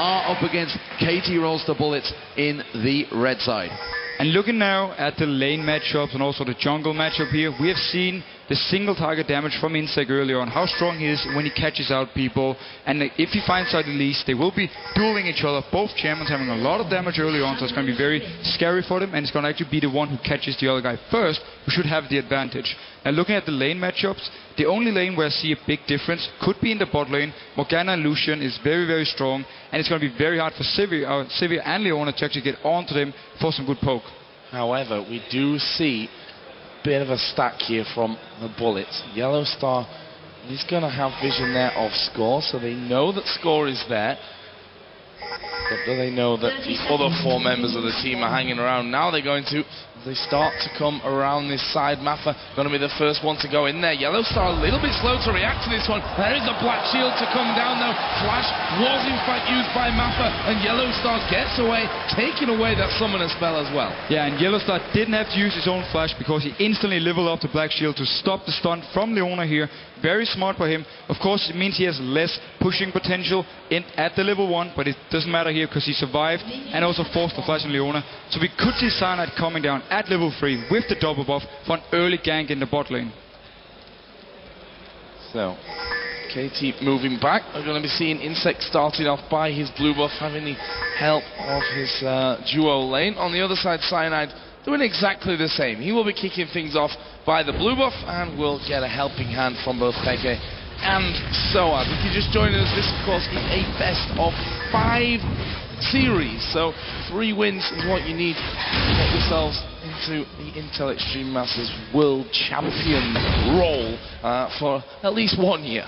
are up against KT Rolster Bullets in the red side. And looking now at the lane matchups and also the jungle matchup here, we have seen the single target damage from Insec earlier on, how strong he is when he catches out people. And if he finds out Elise, they will be dueling each other, both champions having a lot of damage early on, so it's going to be very scary for them, and it's going to actually be the one who catches the other guy first who should have the advantage. Now looking at the lane matchups, the only lane where I see a big difference could be in the bot lane. Morgana and Lucian is very, very strong, and it's going to be very hard for Sivir and Leona to actually get onto them for some good poke. However, we do see a bit of a stack here from the Bullets. YellowStar is going to have vision there of score, so they know that score is there. But do they know that the other 4 members of the team are hanging around? Now they're going to, as they start to come around this side. Mafa going to be the first one to go in there. YellowStar a little bit slow to react to this one. There is the black shield to come down though. Flash was in fact used by Mafa, and YellowStar gets away, taking away that summoner spell as well. Yeah, and YellowStar didn't have to use his own flash because he instantly leveled up the black shield to stop the stun from Leona here. Very smart by him. Of course, it means he has less pushing potential at the level 1, but it doesn't matter here because he survived and also forced the flash on Leona. So we could see Cyanide coming down at level 3 with the double buff for an early gank in the bot lane. So, KT moving back. We're going to be seeing Insec starting off by his blue buff, having the help of his duo lane. On the other side, Cyanide doing exactly the same. He will be kicking things off by the blue buff and will get a helping hand from both xPeke and Soaz. If you're just joining us, this of course is a best of 5 series, so 3 wins is what you need to get yourselves into the Intel Extreme Masters World Champion role for at least 1 year.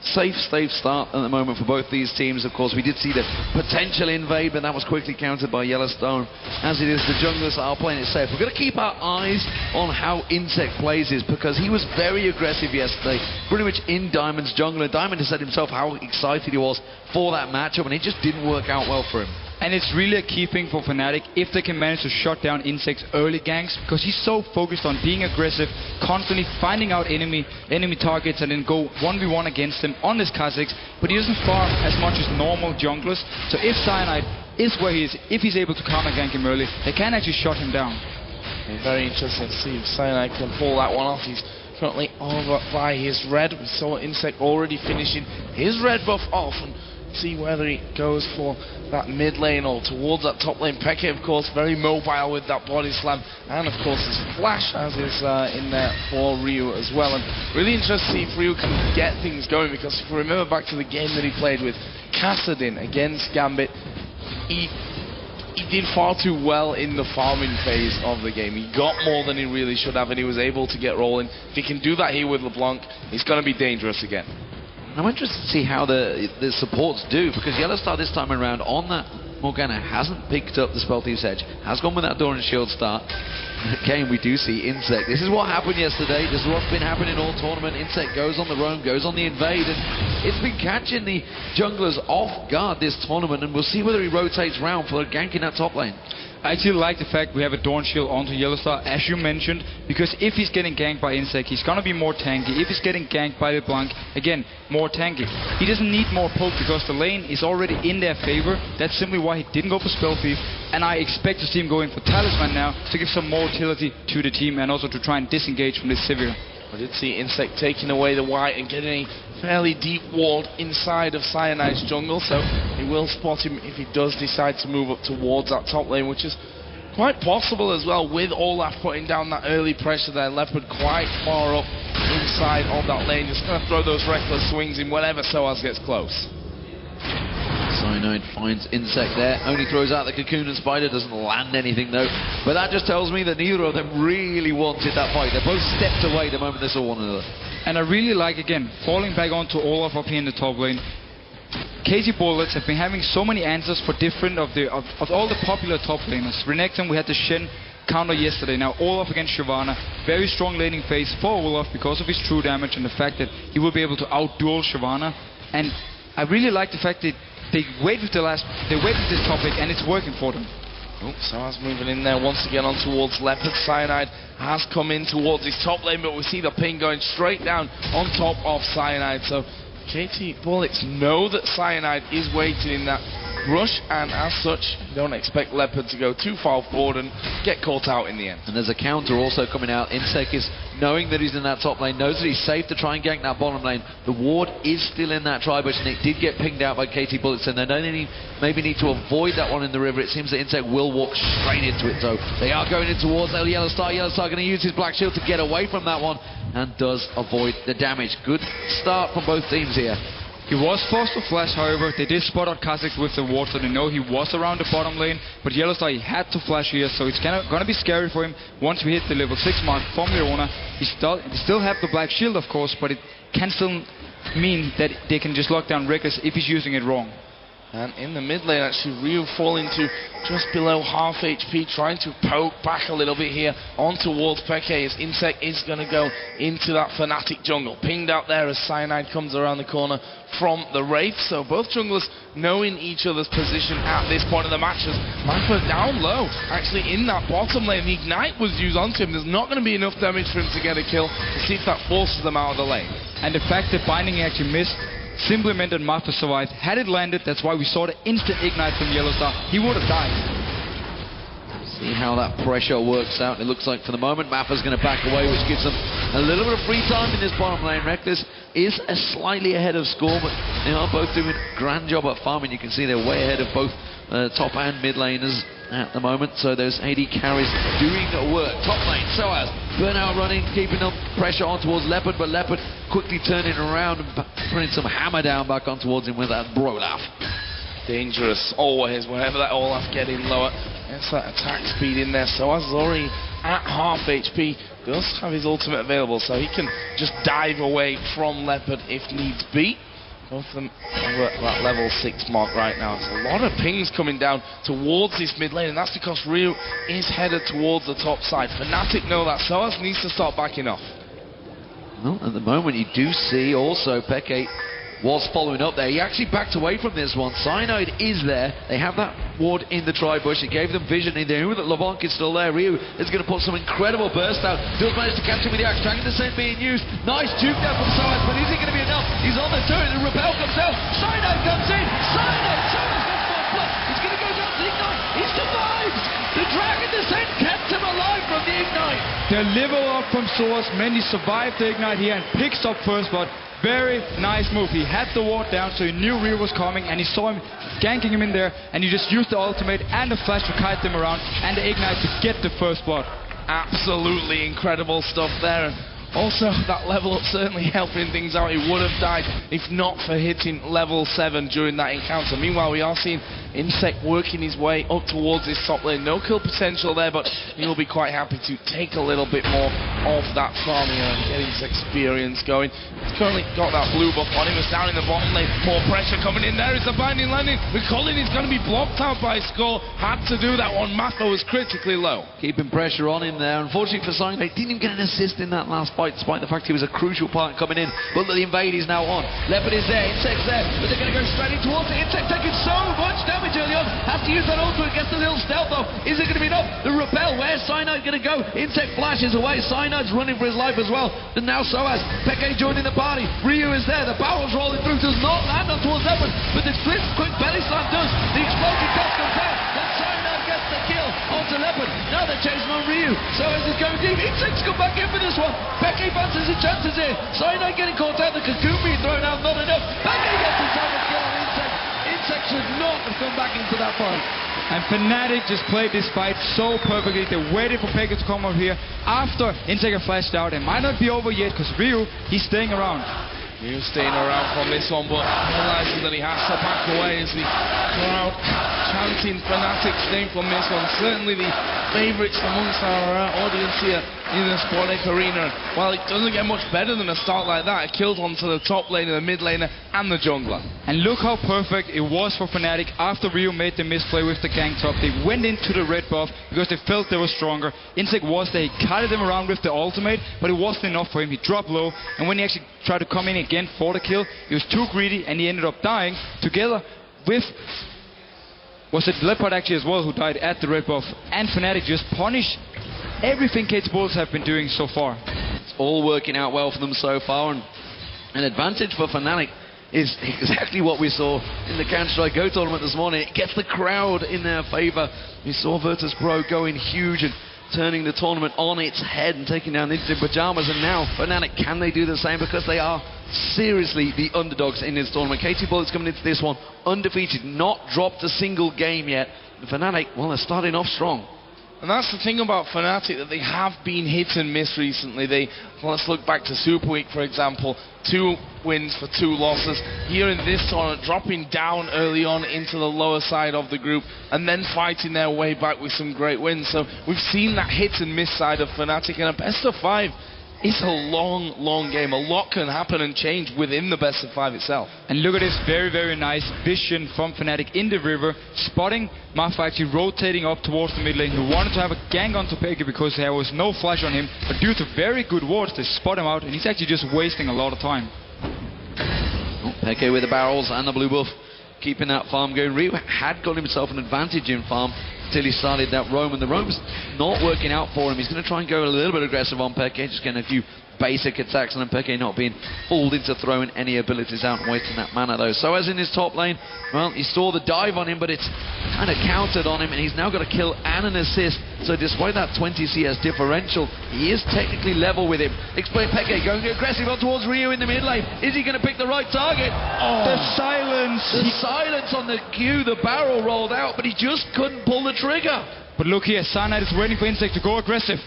Safe start at the moment for both these teams. Of course, we did see the potential invade, but that was quickly countered by YellowStar. As it is, the junglers are playing it safe. We're going to keep our eyes on how Insec plays this, because he was very aggressive yesterday, pretty much in Diamond's jungle. And Diamond has said himself how excited he was for that matchup, and it just didn't work out well for him. And it's really a key thing for Fnatic if they can manage to shut down Insec's early ganks, because he's so focused on being aggressive, constantly finding out enemy targets and then go 1v1 against them on this Kha'zix, but he doesn't farm as much as normal junglers. So if Cyanide is where he is, if he's able to counter gank him early, they can actually shut him down. Very interesting to see if Cyanide can pull that one off. He's currently over by his red. We saw Insec already finishing his red buff off, and see whether he goes for that mid lane or towards that top lane. xPeke, of course, very mobile with that body slam, and of course his flash as is in there for Ryu as well. And really interested to see if Ryu can get things going, because if we remember back to the game that he played with Kassadin against Gambit, he did far too well in the farming phase of the game. He got more than he really should have, and he was able to get rolling. If he can do that here with LeBlanc, he's going to be dangerous again. I'm interested to see how the supports do, because YellowStar this time around on that Morgana hasn't picked up the Spell Thief's Edge, has gone with that Door and Shield start. Again, we do see Insec. This is what happened yesterday. This is what's been happening all tournament. Insec goes on the roam, goes on the invade, and it's been catching the junglers off guard this tournament, and we'll see whether he rotates round for ganking that top lane. I actually like the fact we have a Dawn Shield onto YellowStar, as you mentioned, because if he's getting ganked by Insec, he's going to be more tanky. If he's getting ganked by LeBlanc, again, more tanky. He doesn't need more poke because the lane is already in their favor. That's simply why he didn't go for Spell Thief, and I expect to see him going for Talisman now to give some more utility to the team and also to try and disengage from this Sivir. I did see Insec taking away the white and getting a fairly deep ward inside of Cyanide's jungle, so he will spot him if he does decide to move up towards that top lane, which is quite possible as well, with Olaf putting down that early pressure there. Leopard quite far up inside of that lane, just going to throw those Rekkles swings in whenever Soaz gets close. Cyanide finds Insec there, only throws out the cocoon and spider, doesn't land anything though. But that just tells me that neither of them really wanted that fight. They both stepped away the moment they saw one another. And I really like, again, falling back onto Olaf up here in the top lane. KT Bullets have been having so many answers for different of all the popular top laners. Renekton, we had the Shen counter yesterday. Now Olaf against Shyvana, very strong laning phase for Olaf because of his true damage and the fact that he will be able to outduel Shyvana. And I really like the fact that they wait with this topic and it's working for them. Soaz moving in there once again on towards Leopard. Cyanide has come in towards his top lane, but we see the ping going straight down on top of Cyanide. So KT Bullets know that Cyanide is waiting in that rush, and as such, don't expect Leopard to go too far forward and get caught out in the end. And there's a counter also coming out. Insec is knowing that he's in that top lane, knows that he's safe to try and gank that bottom lane. The ward is still in that tri-bush, and it did get pinged out by KT Bullets, and they don't maybe need to avoid that one in the river. It seems that Insec will walk straight into it, though. They are going in towards YellowStar. YellowStar going to use his Black Shield to get away from that one, and does avoid the damage. Good start from both teams here. He was forced to flash, however. They did spot out Kha'zix with the ward, so they know he was around the bottom lane. But YellowStar, he had to flash here, so it's going to be scary for him once we hit the level 6 mark from Leona. He still have the Black Shield, of course, but it can still mean that they can just lock down Rekkles if he's using it wrong. And in the mid lane, actually, Ryu falling to just below half HP, trying to poke back a little bit here on towards xPeke, as Insec is going to go into that Fnatic jungle. Pinged out there as Cyanide comes around the corner from the Wraith. So both junglers knowing each other's position at this point of the matches. Mafa down low, actually in that bottom lane. The Ignite was used onto him. There's not going to be enough damage for him to get a kill. We'll see if that forces them out of the lane. And the fact that Binding actually missed simply meant that Mafa survived. Had it landed, that's why we saw the instant ignite from YellowStar. He would have died. See how that pressure works out. It looks like for the moment Mafa's going to back away, which gives them a little bit of free time in this bottom lane. Rekkles is slightly ahead of score, but they are both doing a grand job at farming. You can see they're way ahead of both top and mid laners at the moment. So those AD carries doing work. Top lane, Soaz, Burnout running, keeping up pressure on towards Leopard, but Leopard quickly turning around and putting some hammer down back on towards him with that Olaf. Dangerous always whenever that Olaf getting lower. It's that attack speed in there. Soaz is already at half HP, does have his ultimate available, so he can just dive away from Leopard if needs be. Both of them are at that level 6 mark right now. There's a lot of pings coming down towards this mid lane, and that's because Ryu is headed towards the top side. Fnatic know that. Soaz needs to start backing off. Well, at the moment you do see also xPeke was following up there. He actually backed away from this one. Cyanide is there. They have that ward in the tri-bush. It gave them vision. They knew that LeBlanc is still there. Ryu is going to put some incredible burst out. Does manage to catch him with the axe. Dragon Descent being used. Nice juke down from Soaz, but is it going to be enough? He's on the turret. The Repel comes out. Cyanide comes in. Cyanide! Soaz gets more plus. He's going to go down to the Ignite. He survives! The Dragon Descent kept him alive from the Ignite. The level up from Soaz meant he survived the Ignite here and picks up first blood. Very nice move. He had the ward down, so he knew Ryu was coming, and he saw him ganking him in there, and he just used the ultimate and the flash to kite them around, and the ignite to get the first blood. Absolutely incredible stuff there. Also, that level up certainly helping things out. He would have died if not for hitting level 7 during that encounter. Meanwhile, we are seeing Insec working his way up towards his top lane. No kill potential there, but he'll be quite happy to take a little bit more of that farm here and get his experience going. He's currently got that blue buff on him. It's down in the bottom lane. More pressure coming in there. It's a binding landing. McCullin is going to be blocked out by Skull. Had to do that one. Mafa was critically low. Keeping pressure on him there. Unfortunately for Cyanide, they didn't even get an assist in that last fight, despite the fact he was a crucial part coming in. But the invade is now on. Leopard is there. Insec's there. But they're going to go straight in towards it. Insec taking so much damage early on. Has to use that ultimate. Gets a little stealth though. Is it going to be enough? The Repel. Where's Cyanide going to go? Insec flashes away. Cyanide's running for his life as well. And now Soaz. xPeke joining the party. Ryu is there. The barrel's rolling through. Does not land on towards Leopard. But the quick belly slam does. The explosive dust comes out. Then Cyanide gets the kill onto Leopard. Now they're chasing on Ryu. Soaz is going deep. Insec's come back in for this one. xPeke fancies his chances here. Cyanide getting caught out. The cocoon being thrown out. Not enough. xPeke gets his own kill on Insec. Insec should not have come back into that fight. And Fnatic just played this fight so perfectly. They waited for xPeke to come out here after Insec had flashed out. It might not be over yet because Ryu, he's staying around. Ryu staying around from this one, but realizing that he has to back away as the crowd chanting Fnatic's name from this one. Certainly the favourites amongst our audience here in the Sporting Arena. Well, it doesn't get much better than a start like that. It killed onto the top laner, the mid laner, and the jungler. And look how perfect it was for Fnatic after Ryu made the misplay with the gank top. They went into the red buff because they felt they were stronger. Insec was there. He carried them around with the ultimate, but it wasn't enough for him. He dropped low, and when he actually tried to come in again for the kill, he was too greedy, and he ended up dying together with... Was it Leopard actually as well who died at the red buff? And Fnatic just punished everything KT Bulls have been doing so far. It's all working out well for them so far, and an advantage for Fnatic is exactly what we saw in the Counter-Strike Go tournament this morning. It gets the crowd in their favour. We saw Virtus.pro going huge and turning the tournament on its head and taking down into pajamas, and now Fnatic, can they do the same? Because they are seriously the underdogs in this tournament. KT Bullets coming into this one undefeated, not dropped a single game yet. And Fnatic, well, they're starting off strong. And that's the thing about Fnatic, that they have been hit and miss recently. Let's look back to Super Week, for example. 2 wins for 2 losses. Here in this tournament, dropping down early on into the lower side of the group and then fighting their way back with some great wins. So we've seen that hit and miss side of Fnatic, and a best of 5 is a long, long game. A lot can happen and change within the best of 5 itself. And look at this very, very nice vision from Fnatic in the river, spotting Mafa actually rotating up towards the mid lane. He wanted to have a gang on xPeke because there was no flash on him, but due to very good wards, they spot him out, and he's actually just wasting a lot of time. xPeke with the barrels and the blue buff, keeping that farm going. Rio had got himself an advantage in farm until he started that roam, and the roam's not working out for him. He's going to try and go a little bit aggressive on xPeke, just getting a few basic attacks, and xPeke not being fooled into throwing any abilities out and wasting that mana though. So as in his top lane, well, he saw the dive on him, but it's kind of countered on him, and he's now got a kill and an assist. So despite that 20 CS differential, he is technically level with him. xPeke going aggressive on towards Rio in the mid lane. Is he going to pick the right target? Oh, the silence! The silence on the Q, the barrel rolled out, but he just couldn't pull the trigger. But look here, Cyanide is waiting for Insec to go aggressive.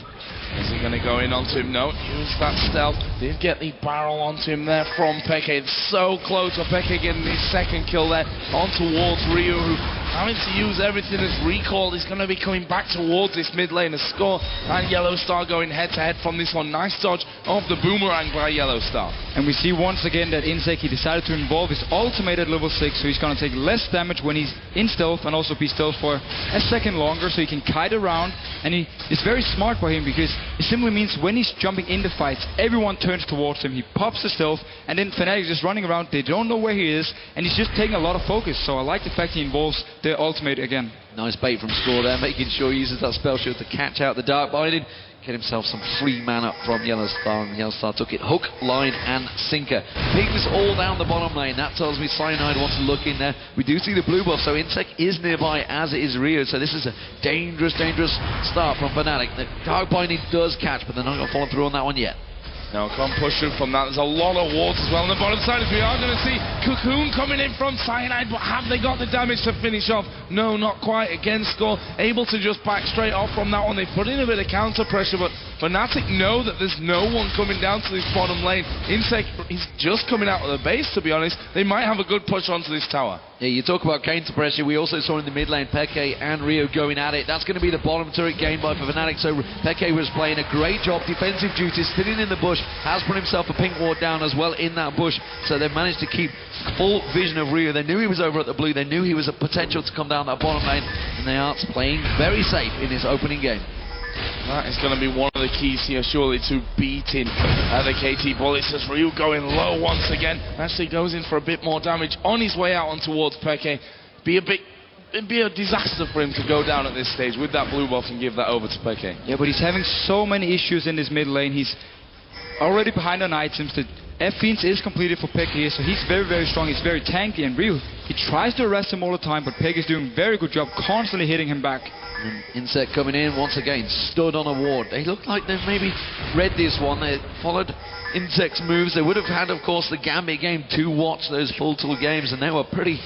Is he going to go in onto him? No, use that stealth. Did get the barrel onto him there from xPeke. It's so close for xPeke getting his second kill there on towards Ryu, who having to use everything as recall. Is going to be coming back towards this mid lane to score. And YellowStar going head to head from this one. Nice dodge of the boomerang by YellowStar. And we see once again that Insec, he decided to involve his ultimate at level 6, so he's going to take less damage when he's in stealth, and also be stealth for a second longer, so he can kite around. And it's very smart for him, because it simply means when he's jumping into fights, everyone turns towards him. He pops the stealth, and then Fnatic is just running around. They don't know where he is, and he's just taking a lot of focus. So I like the fact he involves the ultimate again. Nice bait from Score there, making sure he uses that spell shield to catch out the Dark Binding. Get himself some free mana from YellowStar, and YellowStar took it hook, line and sinker. Pigs all down the bottom lane. That tells me Cyanide wants to look in there. We do see the blue buff, so Insec is nearby, as is Rio, so this is a dangerous, dangerous start from Fnatic. The Dark Binding does catch, but they're not going to follow through on that one yet. Now can't push through from that. There's a lot of wards as well on the bottom side, as we are going to see Cocoon coming in from Cyanide, but have they got the damage to finish off? No, not quite. Again, Score able to just back straight off from that one. They put in a bit of counter pressure, but Fnatic know that there's no one coming down to this bottom lane. Insec, he's just coming out of the base, to be honest. They might have a good push onto this tower. Yeah, you talk about counter pressure. We also saw in the mid lane xPeke and Rio going at it. That's going to be the bottom turret game by for Fnatic. So xPeke was playing a great job, defensive duties, sitting in the bush, has put himself a pink ward down as well in that bush. So they've managed to keep full vision of Rio. They knew he was over at the blue. They knew he was a potential to come down that bottom lane, and they are playing very safe in this opening game. That is going to be one of the keys here, surely, to beating the KT Bullets, as Ryu going low once again. Actually goes in for a bit more damage on his way out on towards xPeke. It'd be a disaster for him to go down at this stage with that blue buff and give that over to xPeke. Yeah, but he's having so many issues in this mid lane. He's already behind on items. The F-Fiends is completed for xPeke here, so he's very, very strong. He's very tanky, and Ryu, he tries to arrest him all the time, but xPeke is doing a very good job, constantly hitting him back. And Insec coming in once again, stood on a ward. They look like they've maybe read this one. They followed Insec's moves. They would have had, of course, the Gambit game to watch those full tool games, and they were pretty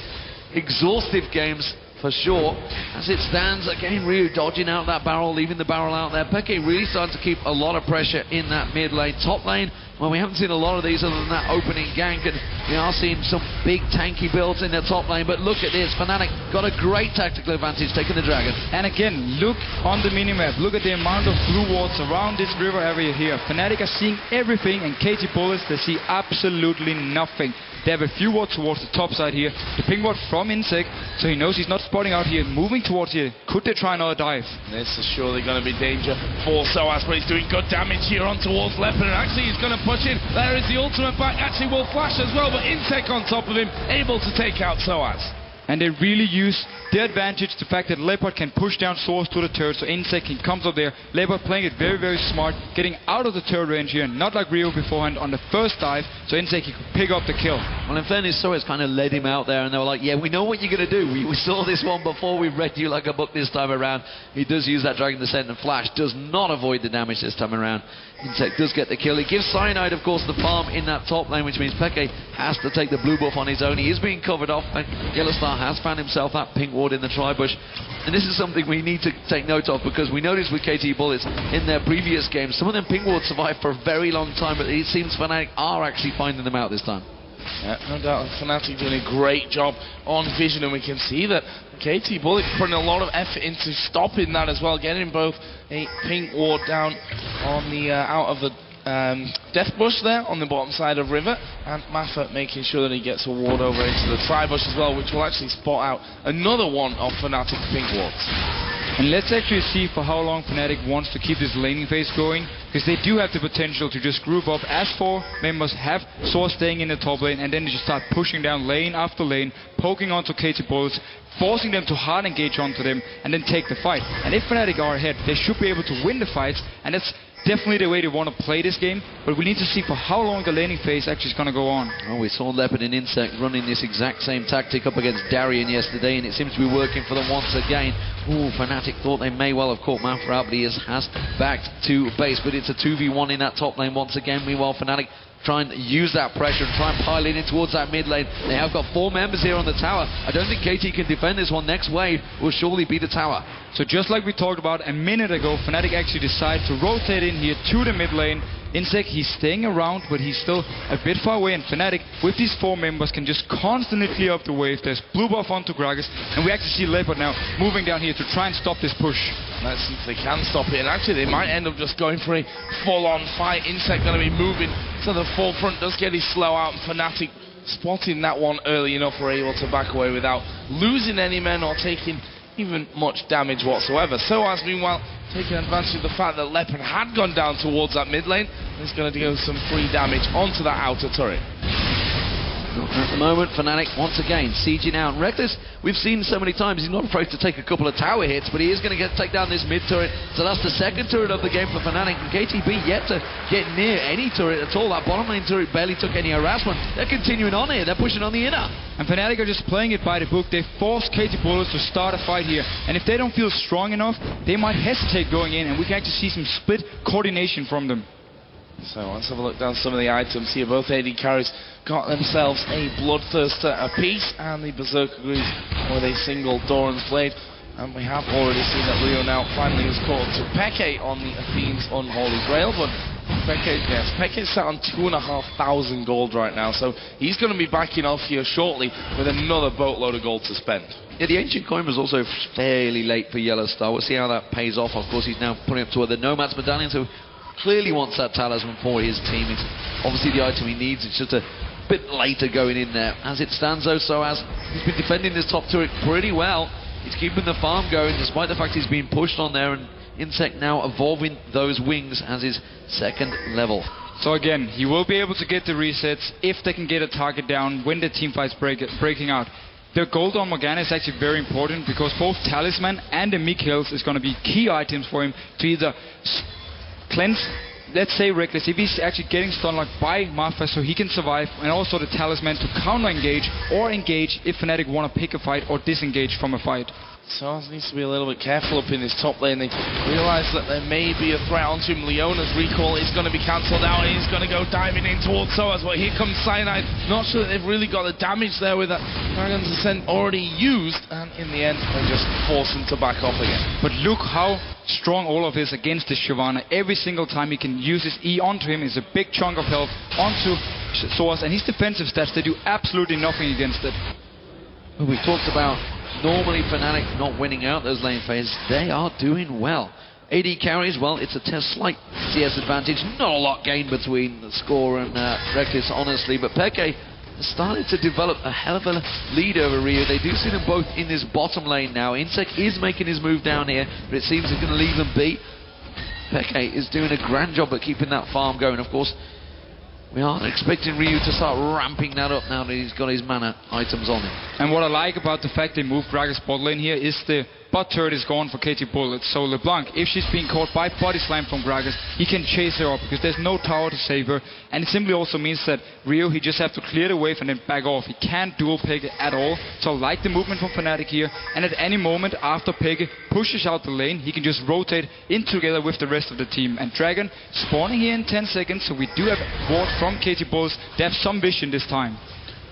exhaustive games for sure. As it stands, again, Ryu dodging out that barrel, leaving the barrel out there. xPeke really starting to keep a lot of pressure in that mid lane. Top lane, well, we haven't seen a lot of these other than that opening gank, and we are seeing some big tanky builds in the top lane. But look at this, Fnatic got a great tactical advantage taking the dragon. And again, look on the minimap, look at the amount of blue wards around this river area here. Fnatic are seeing everything, and KT Bullets, they see absolutely nothing. They have a few wards towards the top side here. The ping ward from Insec, so he knows he's not spotting out here, moving towards here. Could they try another dive? This is surely going to be danger for Soaz, but he's doing good damage here on towards Leopard, and actually he's going to push in. There is the ultimate back, actually will flash as well, but Insec on top of him, able to take out Soaz. And they really use their advantage, the fact that Leopard can push down Soaz to the turret, so Insec can come up there. Leopard playing it very, very smart, getting out of the turret range here, not like Rio beforehand on the first dive, so Insec could pick up the kill. Well, in fairness, Soaz kind of led him out there, and they were like, yeah, we know what you're going to do. We saw this one before, we've read you like a book this time around. He does use that Dragon Descent, and Flash does not avoid the damage this time around. Insec does get the kill. He gives Cyanide, of course, the farm in that top lane, which means xPeke has to take the blue buff on his own. He is being covered off, and YellowStar has found himself that pink ward in the tri-bush. And this is something we need to take note of, because we noticed with KT Bullets in their previous games, some of them pink wards survive for a very long time, but it seems Fnatic are actually finding them out this time. Yeah, no doubt. Fnatic doing a great job on vision, and we can see that KT Bullet putting a lot of effort into stopping that as well, getting both a pink ward down on the out of the death bush there on the bottom side of river, and Mafa making sure that he gets a ward over into the tri-bush as well, which will actually spot out another one of Fnatic's pink wards. And let's actually see for how long Fnatic wants to keep this laning phase going, because they do have the potential to just group up as 4 members, have Soaz staying in the top lane, and then just start pushing down lane after lane, poking onto KT Bullets, forcing them to hard engage onto them, and then take the fight. And if Fnatic are ahead, they should be able to win the fights, and that's definitely the way they want to play this game, but we need to see for how long the laning phase actually is going to go on. Oh, we saw Leopard and Insec running this exact same tactic up against Darien yesterday, and it seems to be working for them once again. Ooh, Fnatic thought they may well have caught Mafa out, but he has backed to base, but it's a 2v1 in that top lane once again. Meanwhile, Fnatic try and use that pressure and try and pile in towards that mid lane. They have got 4 members here on the tower. I don't think KT can defend this one. Next wave will surely be the tower. So just like we talked about a minute ago, Fnatic actually decide to rotate in here to the mid lane. Insec, he's staying around, but he's still a bit far away, and Fnatic, with these 4 members, can just constantly clear up the wave. There's blue buff onto Gragas, and we actually see Leopard now moving down here to try and stop this push. Let's see if they can stop it, and actually they might end up just going for a full-on fight. Insec going to be moving to the forefront, does get his slow out, and Fnatic spotting that one early enough, were able to back away without losing any men or taking even much damage whatsoever. Soaz, meanwhile, taking advantage of the fact that Leopard had gone down towards that mid lane, and he's going to do some free damage onto that outer turret. At the moment, Fnatic once again sieging out. Rekkles, we've seen so many times, he's not afraid to take a couple of tower hits, but he is going to take down this mid turret. So that's the second turret of the game for Fnatic, and KTB yet to get near any turret at all. That bottom lane turret barely took any harassment. They're continuing on here, they're pushing on the inner. And Fnatic are just playing it by the book. They force KT Bullets to start a fight here, and if they don't feel strong enough, they might hesitate going in, and we can actually see some split coordination from them. So let's have a look down some of the items here. Both AD carries got themselves a Bloodthirster apiece, and the Berserker Greaves with a single Doran's Blade. And we have already seen that Leo now finally is caught to xPeke on the Athene's Unholy Grail, but xPeke sat on 2,500 gold right now, so he's going to be backing off here shortly with another boatload of gold to spend. Yeah, the Ancient Coin was also fairly late for YellowStar. We'll see how that pays off. Of course, he's now putting up to the Nomad's Medallion, so clearly wants that talisman for his team. It's obviously the item he needs. It's just a bit later going in there. As it stands though, Soaz, he's been defending this top turret pretty well. He's keeping the farm going despite the fact he's being pushed on there, and Insec now evolving those wings as his second level. So again, he will be able to get the resets if they can get a target down when the team fight's breaking out. The gold on Morgana is actually very important, because both Talisman and the Meek Hills is going to be key items for him to either cleanse, let's say Rekkles, if he's actually getting stun locked by Mafa so he can survive, and also the Talisman to counter engage or engage if Fnatic want to pick a fight or disengage from a fight. Soaz needs to be a little bit careful up in this top lane. They realise that there may be a threat onto him. Leona's recall is going to be cancelled out, and he's going to go diving in towards Soaz, but here comes Cyanide. Not sure that they've really got the damage there with that Dragon's Descent already used, and in the end they just force him to back off again. But look how strong Olaf is against this Shyvana. Every single time he can use his E onto him is a big chunk of health onto Soaz, and his defensive stats, they do absolutely nothing against it. Well, we talked about normally Fnatic not winning out those lane phases. They are doing well. AD carries, well, it's a slight CS advantage. Not a lot gained between the score and Rekkles, honestly, but xPeke has started to develop a hell of a lead over Rio. They do see them both in this bottom lane now. Insec is making his move down here, but it seems he's going to leave them be. xPeke is doing a grand job at keeping that farm going. Of course, we aren't expecting Ryu to start ramping that up now that he's got his mana items on him. And what I like about the fact they moved Gragas bot lane here is the bot turret is gone for KT Bullets. So LeBlanc, if she's being caught by body slam from Gragas, he can chase her up because there's no tower to save her. And it simply also means that Ryu, he just have to clear the wave and then back off. He can't dual Peke at all. So I like the movement from Fnatic here. And at any moment after Peke pushes out the lane, he can just rotate in together with the rest of the team. And Dragon spawning here in 10 seconds, so we do have ward from KT Bullets. They have some vision this time.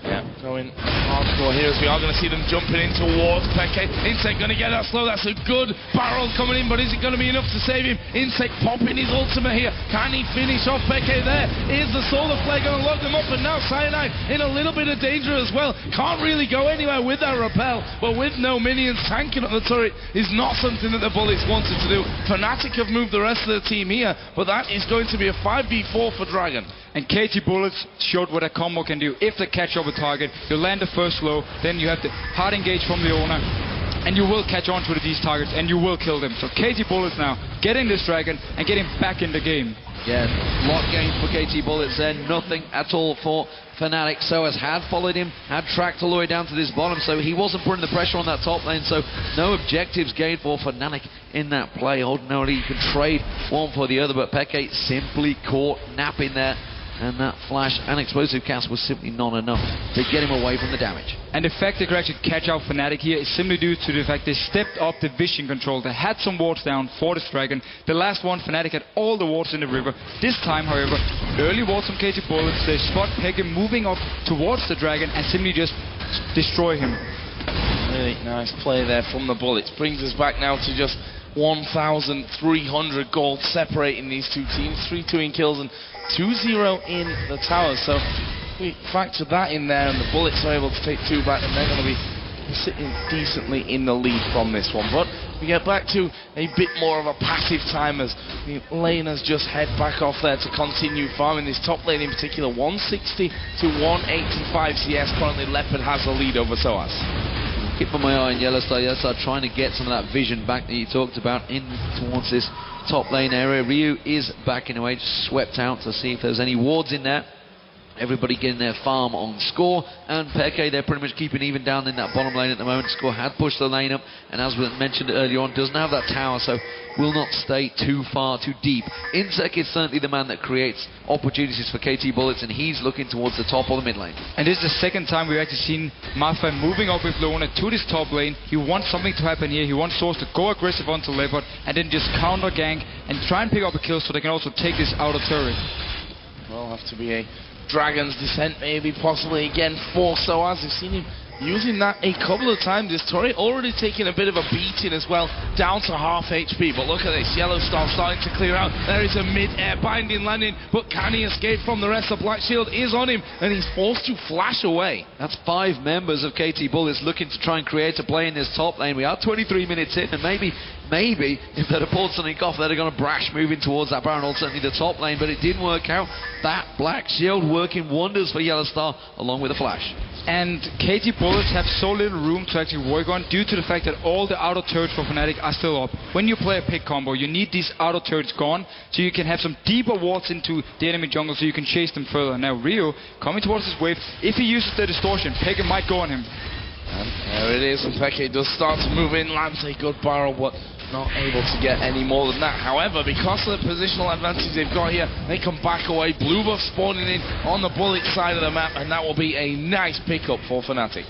Yeah, going hardcore here as we are going to see them jumping in towards Peke. Insec going to get that slow. That's a good barrel coming in, but is it going to be enough to save him? Insec popping his ultimate here. Can he finish off Peke there? Is the Solar Flare going to lock them up? And now Cyanide in a little bit of danger as well. Can't really go anywhere with that repel, but with no minions tanking up the turret is not something that the Bullets wanted to do. Fnatic have moved the rest of the team here, but that is going to be a 5v4 for Dragon. And KT Bullets showed what a combo can do. If they catch up a target, you land the first slow, then you have the hard engage from Leona, and you will catch on to these targets, and you will kill them. So KT Bullets now getting this Dragon and getting back in the game. Yeah, lot game for KT Bullets there, nothing at all for Fnatic. Soaz had followed him, had tracked all the way down to this bottom, so he wasn't putting the pressure on that top lane, so no objectives gained for Fnatic in that play. Ordinarily you can trade one for the other, but Peke simply caught napping there. And that flash and explosive cast was simply not enough to get him away from the damage. And the fact they could actually catch out Fnatic here is simply due to the fact they stepped up the vision control. They had some wards down for this Dragon. The last one, Fnatic had all the wards in the river. This time, however, early wards from KT Bullets. They spot Peke moving up towards the Dragon and simply just destroy him. Really nice play there from the Bullets. Brings us back now to just 1,300 gold separating these two teams. 3-2 in kills and 2-0 in the tower. So we factor that in there, and the Bullets are able to take 2 back, and they're going to be sitting decently in the lead from this one. But we get back to a bit more of a passive time as the laners just head back off there to continue farming. This top lane in particular, 160 to 185 CS. Currently Leopard has the lead over Soaz. Keeping my eye on YellowStar. YellowStar trying to get some of that vision back that you talked about in towards this top lane area. Ryu is backing away, just swept out to see if there's any wards in there. Everybody getting their farm on score, and Peke, they're pretty much keeping even down in that bottom lane at the moment. Score had pushed the lane up, and as we mentioned earlier on, doesn't have that tower, so will not stay too far, too deep. Insec is certainly the man that creates opportunities for KT Bullets, and he's looking towards the top or the mid lane. And this is the second time we've actually seen Mafa moving up with Leona to this top lane. He wants something to happen here. He wants Soaz to go aggressive onto Leopard, and then just counter gank and try and pick up a kill so they can also take this outer turret. Will have to be a Dragon's Descent maybe, possibly again for Soaz. We've seen him using that a couple of times. This turret already taking a bit of a beating as well, down to half HP. But look at this, YellowStar starting to clear out. There is a mid-air binding landing, but can he escape from the rest? The Black Shield is on him, and he's forced to flash away. That's 5 members of KT Bullets looking to try and create a play in this top lane. We are 23 minutes in, and maybe if they'd have pulled something off, they'd have gone a brash moving towards that Baron, or certainly the top lane, but it didn't work out. That Black Shield working wonders for YellowStar, along with a flash. And KT Bullets have so little room to actually work on due to the fact that all the outer turrets for Fnatic are still up. When you play a pick combo, you need these outer turrets gone so you can have some deeper wards into the enemy jungle so you can chase them further. Now Ryu coming towards this wave, if he uses the distortion, Peke might go on him. And there it is, and Peke does start to move in, lands a good barrel, but not able to get any more than that. However, because of the positional advantage they've got here, they can back away. Blue buff spawning in on the Bullet side of the map, and that will be a nice pickup for Fnatic.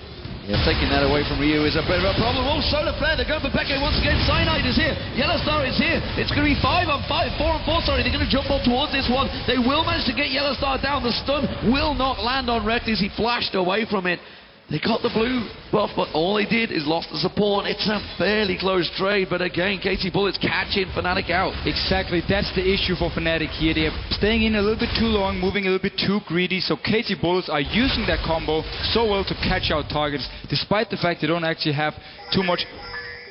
Yeah, taking that away from Ryu is a bit of a problem. Oh, Solar Flare, they're going for Peke once again. Cyanide is here. YellowStar is here. It's going to be 5 on 5, 4 on 4, sorry. They're going to jump up towards this one. They will manage to get YellowStar down. The stun will not land on Rekkles. He flashed away from it. They got the blue buff, but all they did is lost the support. It's a fairly close trade, but again, KT Bullets catching Fnatic out. Exactly, that's the issue for Fnatic here. They are staying in a little bit too long, moving a little bit too greedy, so KT Bullets are using that combo so well to catch out targets, despite the fact they don't actually have too much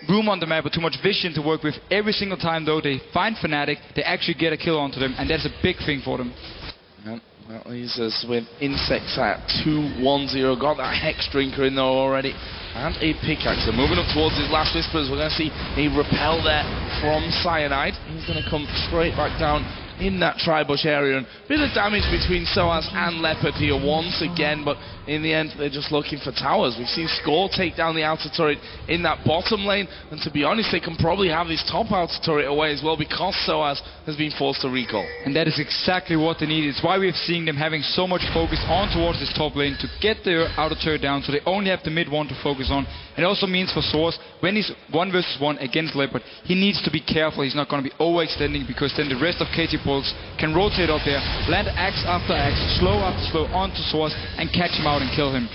room on the map or too much vision to work with. Every single time, though, they find Fnatic, they actually get a kill onto them, and that's a big thing for them. That leaves us with Insects at 2-1-0. Got that Hex Drinker in there already. And a pickaxe. So moving up towards his last Whispers, we're going to see a repel there from Cyanide. He's going to come straight back down in that tri-bush area. And a bit of damage between Soaz and Leopard here once again, but in the end they're just looking for towers. We've seen Score take down the outer turret in that bottom lane, and to be honest, they can probably have this top outer turret away as well because Soaz has been forced to recall. And that is exactly what they need. It's why we've seen them having so much focus on towards this top lane to get their outer turret down, so they only have the mid one to focus on. It also means for Soaz, when he's 1 versus 1 against Leopard, he needs to be careful. He's not going to be overextending, because then the rest of KT Bullets can rotate out there, land axe after axe, slow after slow onto Soaz, and catch him out and kill him.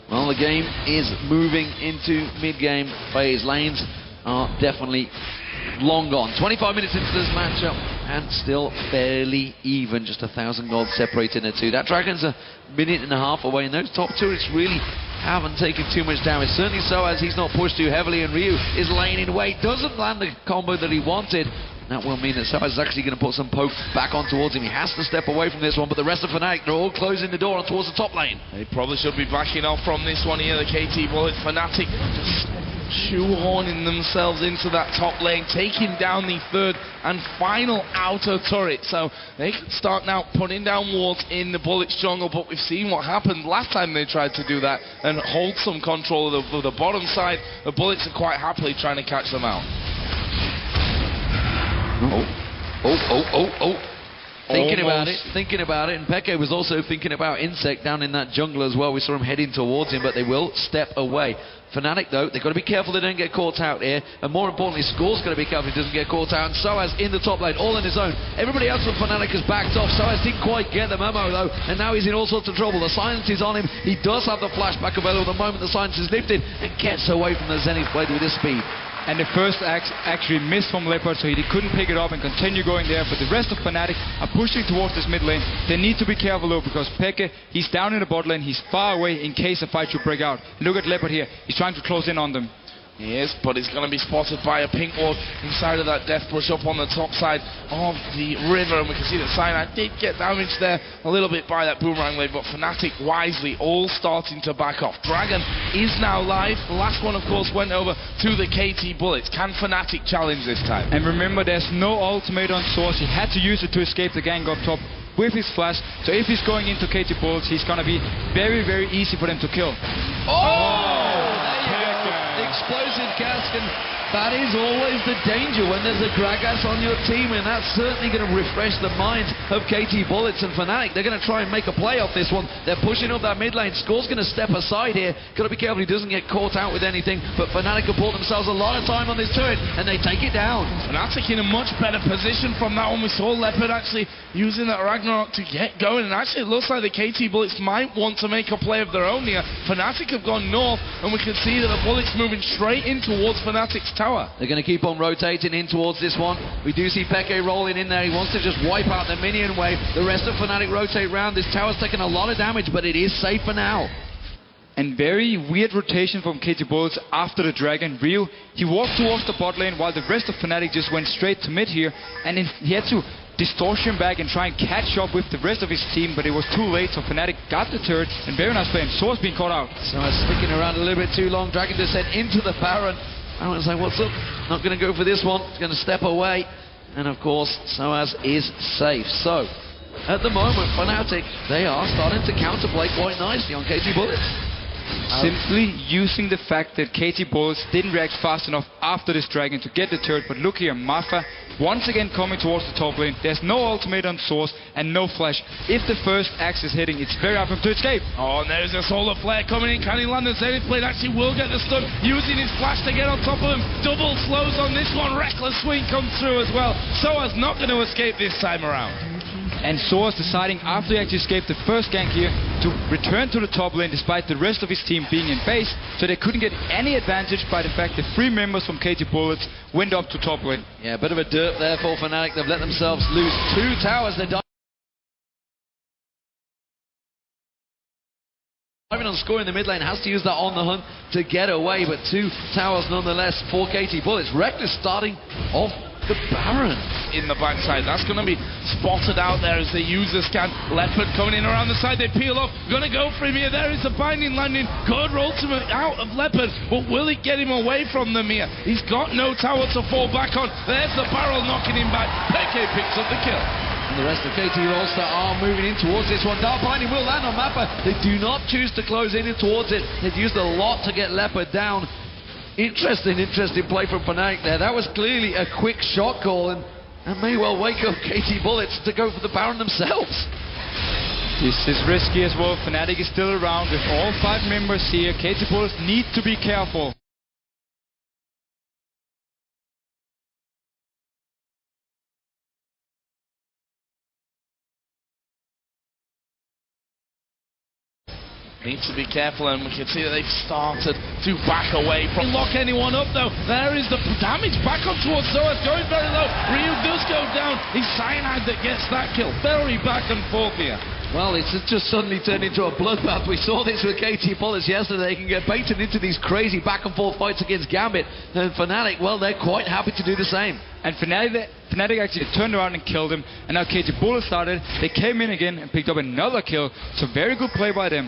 Well, the game is moving into mid-game phase. Lanes are definitely long gone. 25 minutes into this matchup, and still barely even. Just 1,000 gold separating the two. That Dragon's a minute and a half away, and those top turrets really haven't taken too much damage. Certainly so, as he's not pushed too heavily, and Ryu is laying in wait. Doesn't land the combo that he wanted. That will mean that Soaz is actually going to put some poke back on towards him. He has to step away from this one, but the rest of Fnatic, they're all closing the door on towards the top lane. They probably should be backing off from this one here, the KT Bullets. Fnatic just shoehorning themselves into that top lane, taking down the third and final outer turret. So they can start now putting down wards in the Bullets jungle, but we've seen what happened last time they tried to do that and hold some control of the bottom side. The Bullets are quite happily trying to catch them out. Thinking about it, and xPeke was also thinking about Insec down in that jungle as well. We saw him heading towards him, but they will step away. Fnatic, though, they've got to be careful they don't get caught out here, and more importantly, Score's got to be careful he doesn't get caught out, and Soaz in the top lane, all on his own. Everybody else from Fnatic has backed off. Soaz didn't quite get the memo, though, and now he's in all sorts of trouble. The silence is on him. He does have the flashback available the moment the silence is lifted, and gets away from the Zenith Blade with his speed. And the first axe actually missed from Leopard, so he couldn't pick it up and continue going there. But the rest of Fnatic are pushing towards this mid lane. They need to be careful though, because xPeke, he's down in the bot lane, he's far away in case a fight should break out. Look at Leopard here, he's trying to close in on them. He is, but he's going to be spotted by a pink ward inside of that death brush up on the top side of the river, and we can see that Cyanide did get damaged there a little bit by that boomerang wave, but Fnatic wisely all starting to back off. Dragon is now live. The last one, of course, went over to the KT Bullets. Can Fnatic challenge this time? And remember, there's no ultimate on Soaz. He had to use it to escape the gang up top with his flash, so if he's going into KT Bullets, he's going to be very, very easy for them to kill. Explosive cask, and that is always the danger when there's a Gragas on your team, and that's certainly going to refresh the minds of KT Bullets and Fnatic. They're going to try and make a play off this one. They're pushing up that mid lane. Score's going to step aside here. Got to be careful he doesn't get caught out with anything, but Fnatic have bought themselves a lot of time on this turret, and they take it down. Fnatic in a much better position from that one. We saw Leopard actually using that Ragnarok to get going, and actually it looks like the KT Bullets might want to make a play of their own here. Fnatic have gone north, and we can see that the Bullets moving straight in towards Fnatic's tower. They're going to keep on rotating in towards this one. We do see xPeke rolling in there. He wants to just wipe out the minion wave. The rest of Fnatic rotate round. This tower's taken a lot of damage, but it is safe for now. And very weird rotation from KT Bullets after the Dragon. Ryu, he walked towards the bot lane while the rest of Fnatic just went straight to mid here, and he had to distortion back and try and catch up with the rest of his team, but it was too late, so Fnatic got the turret, and very nice play, and Soaz being caught out. So sticking around a little bit too long. Dragon descent into the Baron. Baron's like, what's up? Not going to go for this one. He's going to step away, and of course Soaz is safe. So at the moment, Fnatic, they are starting to counterplay quite nicely on KT Bullets. Simply using the fact that KT Bullets didn't react fast enough after this Dragon to get the turret, but look here, Mafa once again coming towards the top lane. There's no ultimate on Soaz and no flash. If the first axe is hitting, it's very hard for him to escape. Oh, and there's a solar flare coming in. Can he land the Zenith Blade? Actually will get the stun, using his flash to get on top of him. Double slows on this one. Rekkles swing comes through as well. Soaz not going to escape this time around. And Soaz deciding, after he actually escaped the first gank here, to return to the top lane despite the rest of his team being in base, so they couldn't get any advantage by the fact that 3 members from KT Bullets went up to top lane. Yeah, a bit of a derp there for Fnatic. They've let themselves lose 2 towers. They're diving on Score in the mid lane, has to use that on the hunt to get away, but 2 towers nonetheless for KT Bullets. Rekkles starting off the Baron. In the backside, that's going to be spotted out there as they use the scan. Leopard coming in around the side, they peel off, gonna go for him here. There is the binding landing, good ultimate out of Leopard, but will it get him away from them here? He's got no tower to fall back on. There's the barrel knocking him back. xPeke picks up the kill. And the rest of KT Rolster are moving in towards this one. Dark Binding will land on Mafa. They do not choose to close in towards it. They've used a lot to get Leopard down. Interesting play from Fnatic there. That was clearly a quick shot call and may well wake up KT Bullets to go for the Baron themselves. This is risky as well. Fnatic is still around with all 5 members here. KT Bullets need to be careful. Needs to be careful, and we can see that they've started to back away from lock anyone up though. There is the damage back up towards Soaz, going very low. Ryu does go down. It's Cyanide that gets that kill. Very back and forth here. Well, it's just suddenly turned into a bloodbath. We saw this with KT Bullets yesterday. They can get baited into these crazy back and forth fights against Gambit. And Fnatic, well, they're quite happy to do the same. And Fnatic actually turned around and killed him. And now KT Bullets started. They came in again and picked up another kill. So very good play by them.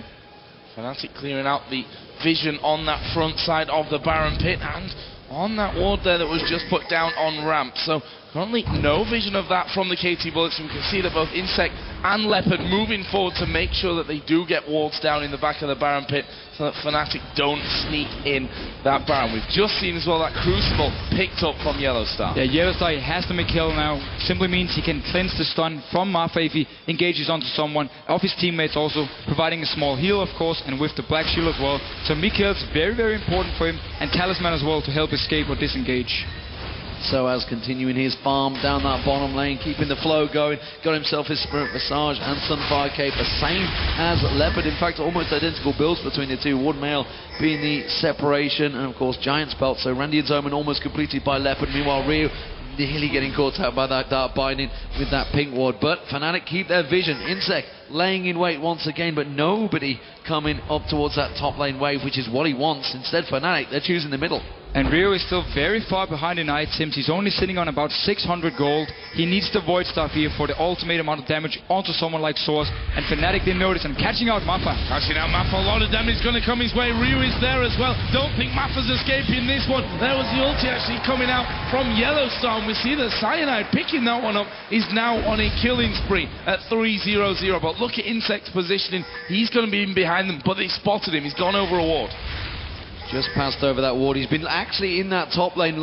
Fnatic clearing out the vision on that front side of the Baron pit and on that ward there that was just put down on ramp. So currently no vision of that from the KT Bullets. We can see that both Insec and Leopard moving forward to make sure that they do get wards down in the back of the Baron pit so that Fnatic don't sneak in that Baron. We've just seen as well that Crucible picked up from YellowStar. Yeah, YellowStar has to make kill now. Simply means he can cleanse the stun from Mafa if he engages onto someone. Of his teammates also providing a small heal, of course, and with the Black Shield as well. So Mikhail is very, very important for him, and Talisman as well to help escape or disengage. Soaz continuing his farm down that bottom lane, keeping the flow going. Got himself his Spirit Visage and Sunfire Cape, the same as Leopard. In fact, almost identical builds between the two. Wood Mail being the separation, and of course Giant's Belt. So Randian's Omen almost completed by Leopard. Meanwhile, Ryu nearly getting caught out by that Dark Binding with that pink ward. But Fnatic keep their vision. Insec laying in wait once again, but nobody coming up towards that top lane wave, which is what he wants. Instead, Fnatic, they're choosing the middle. And Ryu is still very far behind in items. He's only sitting on about 600 gold. He needs the Void Staff here for the ultimate amount of damage onto someone like Soaz. And Fnatic didn't notice, and catching out Mafa. Catching out Mafa, a lot of damage going to come his way. Ryu is there as well. Don't think Mafa's escaping this one. There was the ulti actually coming out from YellowStar, and we see that Cyanide picking that one up is now on a killing spree at 3-0-0. But look at Insect's positioning. He's going to be in behind them, but they spotted him. He's gone over a ward. Just passed over that ward. He's been actually in that top lane,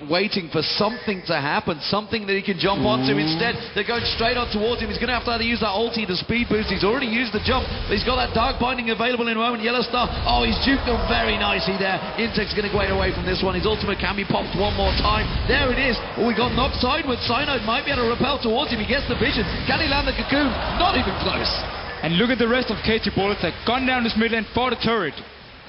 waiting for something to happen, something that he can jump onto. Instead, they're going straight on towards him. He's going to have to use that ulti to speed boost. He's already used the jump, but he's got that Dark Binding available in a moment. YellowStar, oh, he's juked them very nicely there. Insect's going to get away from this one. His ultimate can be popped one more time. There it is. Oh, we got knocked sideways. Cyanide might be able to repel towards him. He gets the vision. Can he land the cocoon? Not even close. And look at the rest of KT Bullets. They've gone down this mid lane for the turret.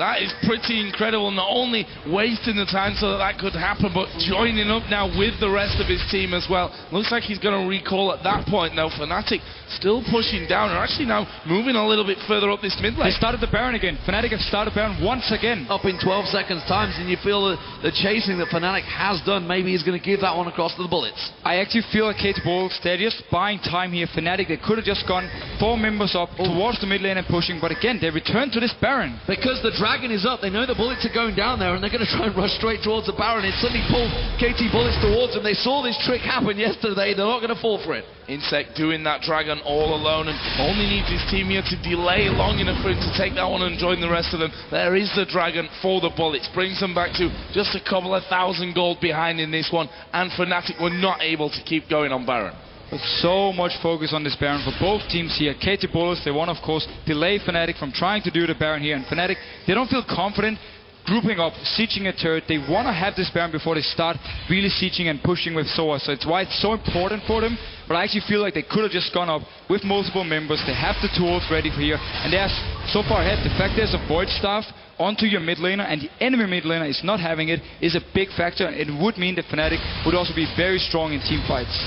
That is pretty incredible, not only wasting the time so that could happen, but joining up now with the rest of his team as well. Looks like he's going to recall at that point now. Fnatic still pushing down, and actually now moving a little bit further up this mid lane. They started the Baron again. Fnatic have started Baron once again. Up in 12 seconds times, and you feel the chasing that Fnatic has done, maybe he's going to give that one across to the Bullets. I actually feel like KT Bullets, they're just buying time here. Fnatic, they could have just gone 4 members up towards the mid lane and pushing, but again, they return to this Baron. Because the Dragon is up, they know the Bullets are going down there, and they're going to try and rush straight towards the Baron. It suddenly pulled KT Bullets towards them. They saw this trick happen yesterday. They're not going to fall for it. Insec doing that Dragon all alone, and only needs his team here to delay long enough for him to take that one and join the rest of them. There is the Dragon for the Bullets. Brings them back to just a couple of thousand gold behind in this one, and Fnatic were not able to keep going on Baron. But so much focus on this Baron for both teams here. KT Bullets, they want, of course, delay Fnatic from trying to do the Baron here. And Fnatic, they don't feel confident grouping up, sieging a turret. They want to have this Baron before they start really sieging and pushing with Soaz. So it's why it's so important for them. But I actually feel like they could have just gone up with multiple members. They have the tools ready for here. And they're so far ahead. The fact there's a Void Staff onto your mid laner and the enemy mid laner is not having it is a big factor. It would mean that Fnatic would also be very strong in team fights.